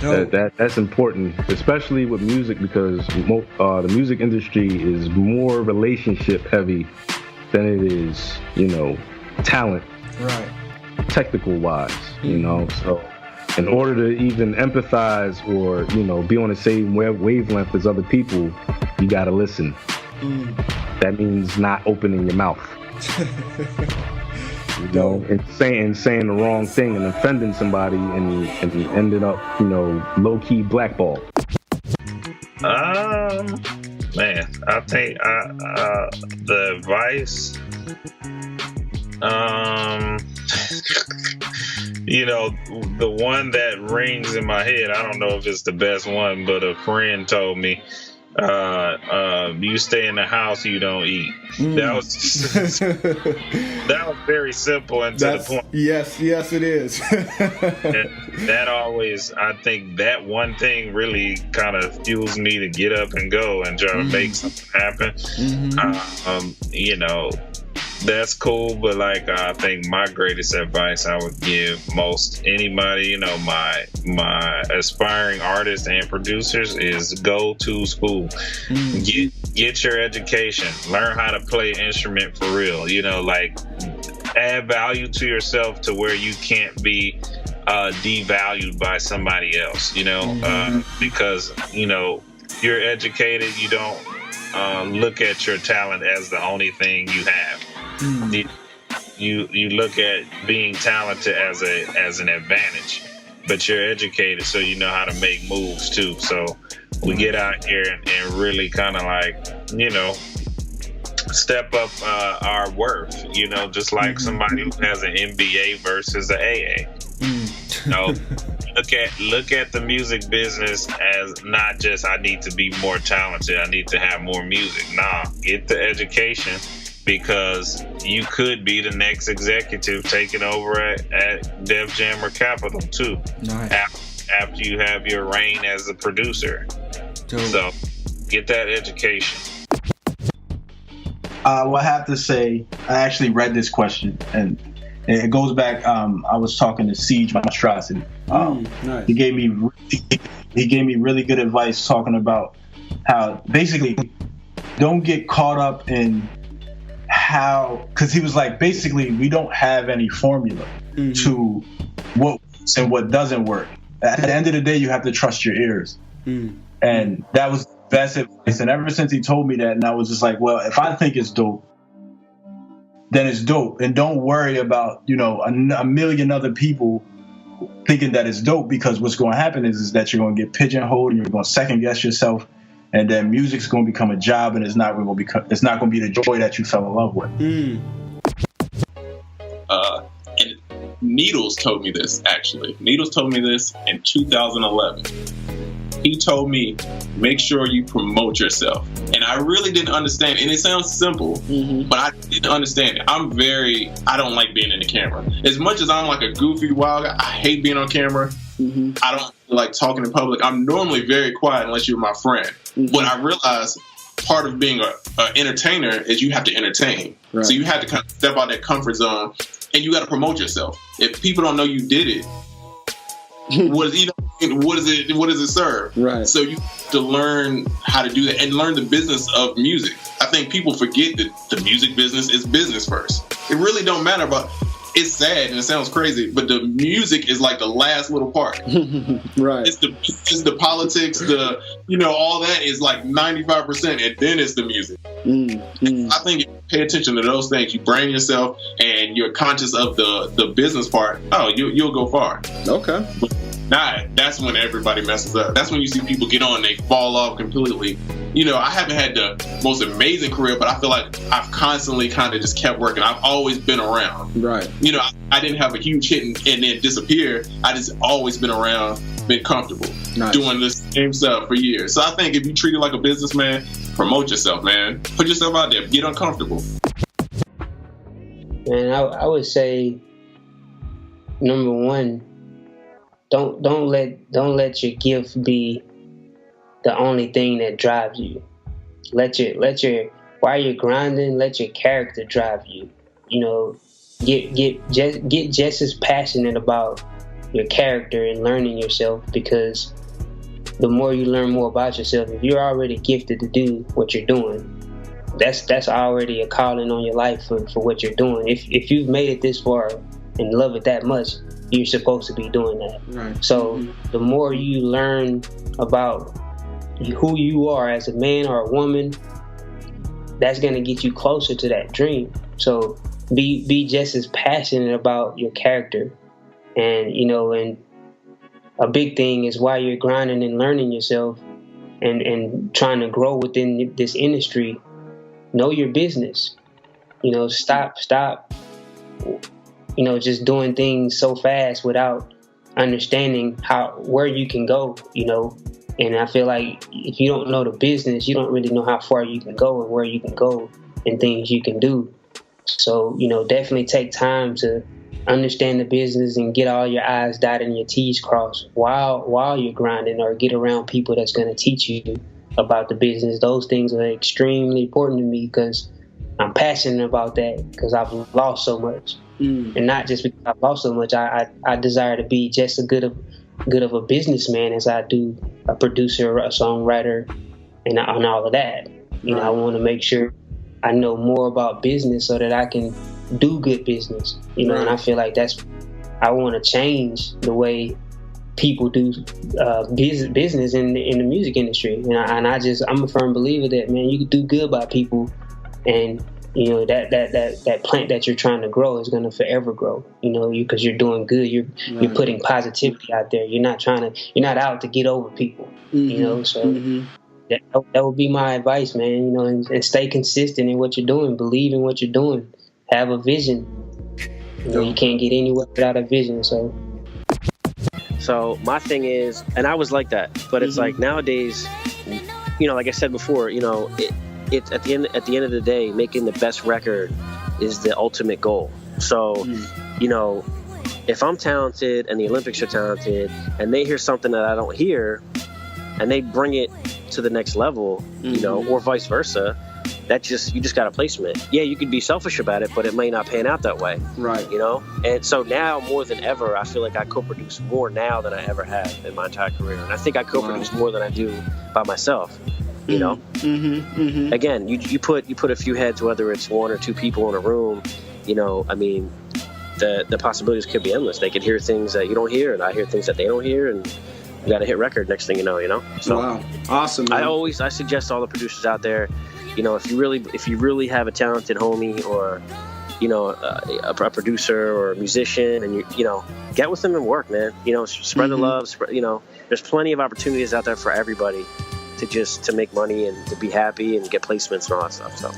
that's important, especially with music, because the music industry is more relationship heavy than it is, you know, talent, right? Technical wise, you know. So, in order to even empathize or, you know, be on the same wavelength as other people, you gotta listen. That means not opening your mouth. You know, and saying the wrong thing and offending somebody and ended up, you know, low key blackballed. Man, I think the advice, you know, the one that rings in my head, I don't know if it's the best one, but a friend told me, you stay in the house, you don't eat. That was very simple and to the point. Yes, it is. that always, I think that one thing really kind of fuels me to get up and go and try to make something happen. You know, that's cool, but like, I think my greatest advice I would give most anybody, you know, my aspiring artists and producers, is go to school. Get your education, learn how to play instrument for real, you know, like add value to yourself to where you can't be devalued by somebody else, you know, because, you know, you're educated, you don't look at your talent as the only thing you have. You look at being talented as an advantage, but you're educated, so you know how to make moves too. So we get out here and really kind of like, you know, step up our worth, you know, just like somebody who has an MBA versus an AA. You know, look at the music business as not just I need to be more talented, I need to have more music. Nah, get the education, because you could be the next executive taking over at Def Jam or Capitol too. Nice. After you have your reign as a producer. Dope. So get that education. Well, I have to say, I actually read this question, and it goes back. I was talking to Siege Monstrosity. Nice. He gave me really good advice, talking about how basically don't get caught up in how, because he was like, basically we don't have any formula to what works and what doesn't work. At the end of the day, you have to trust your ears. And that was the best advice. And ever since he told me that, and I was just like, well, if I think it's dope, then it's dope. And don't worry about, you know, a million other people thinking that it's dope, because what's going to happen is that you're going to get pigeonholed and you're going to second guess yourself. And then music's going to become a job, and it's not going to be the joy that you fell in love with. And Needles told me this, actually. Needles told me this in 2011. He told me, make sure you promote yourself. And I really didn't understand. And it sounds simple, but I didn't understand it. I don't like being in the camera. As much as I'm like a goofy, wild guy, I hate being on camera. I don't like talking in public. I'm normally very quiet unless you're my friend. But I realized part of being an entertainer is you have to entertain. Right. So you have to kind of step out that comfort zone, and you got to promote yourself. If people don't know you did it, what does it serve? Right. So you have to learn how to do that and learn the business of music. I think people forget that the music business is business first. It really don't matter about. It's sad and it sounds crazy, but the music is like the last little part. Right. It's the politics, all that is like 95%, and then it's the music. I think if you pay attention to those things, you brand yourself, and you're conscious of the business part. Oh, you'll go far. Okay. But that's when everybody messes up. That's when you see people get on, they fall off completely. I haven't had the most amazing career, but I feel like I've constantly kind of just kept working. I've always been around. Right. I didn't have a huge hit and then disappear. I just always been around. been comfortable doing this same stuff for years. So I think if you treat it like a businessman, promote yourself, man. Put yourself out there. Get uncomfortable. And I would say, number one, don't let your gift be the only thing that drives you. Let your while you're grinding, let your character drive you. You know, get just as passionate about your character and learning yourself, because the more you learn more about yourself, if you're already gifted to do what you're doing, that's already a calling on your life for what you're doing. If you've made it this far and love it that much, you're supposed to be doing that. Right. So the more you learn about who you are as a man or a woman, that's going to get you closer to that dream. So be just as passionate about your character. And, you know, and a big thing is while you're grinding and learning yourself and trying to grow within this industry, know your business. You know, stop, you know, just doing things so fast without understanding where you can go, you know. And I feel like if you don't know the business, you don't really know how far you can go and where you can go and things you can do. So, you know, definitely take time to understand the business and get all your I's dotted and your T's crossed while you're grinding, or get around people that's going to teach you about the business. Those things are extremely important to me because I'm passionate about that, because I've lost so much. And not just because I've lost so much, I desire to be just as good of a businessman as I do a producer, a songwriter, and all of that. You know, I want to make sure I know more about business so that I can do good business. You know, and I feel like I want to change the way people do business in the music industry. And I'm a firm believer that, man, you can do good by people, and you know that plant that you're trying to grow is going to forever grow. You know, because you're doing good. You're putting positivity out there. You're not out to get over people. You know, so that would be my advice, man. You know, and stay consistent in what you're doing. Believe in what you're doing. Have a vision. You know, you can't get anywhere without a vision. So my thing is, and I was like that, but it's like nowadays, you know, like I said before, you know, it's at the end of the day, making the best record is the ultimate goal. So, you know, if I'm talented and the Olympics are talented and they hear something that I don't hear and they bring it to the next level, you know, or vice versa, you just got a placement. Yeah, you could be selfish about it, but it may not pan out that way. Right. You know? And so now more than ever, I feel like I co-produce more now than I ever have in my entire career. And I think I co-produce more than I do by myself. You know? Again, you put a few heads, whether it's one or two people in a room, you know, I mean, the possibilities could be endless. They could hear things that you don't hear, and I hear things that they don't hear, and you got a hit record next thing you know? So wow. Awesome, man. I suggest all the producers out there, you know, if you really have a talented homie or, you know, a producer or a musician, and you know, get with them and work, man. You know, spread the love. You know, there's plenty of opportunities out there for everybody to make money and to be happy and get placements and all that stuff. So.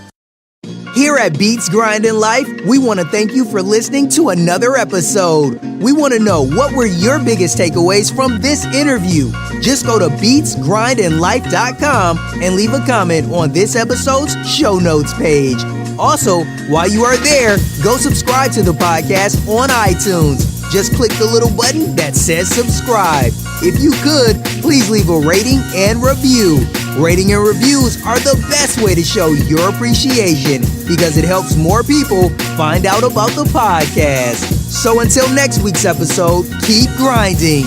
Here at Beats Grinding Life, we want to thank you for listening to another episode. We want to know, what were your biggest takeaways from this interview? Just go to beatsgrindandlife.com and leave a comment on this episode's show notes page. Also, while you are there, go subscribe to the podcast on iTunes. Just click the little button that says subscribe. If you could, please leave a rating and review. Rating and reviews are the best way to show your appreciation because it helps more people find out about the podcast. So until next week's episode, keep grinding.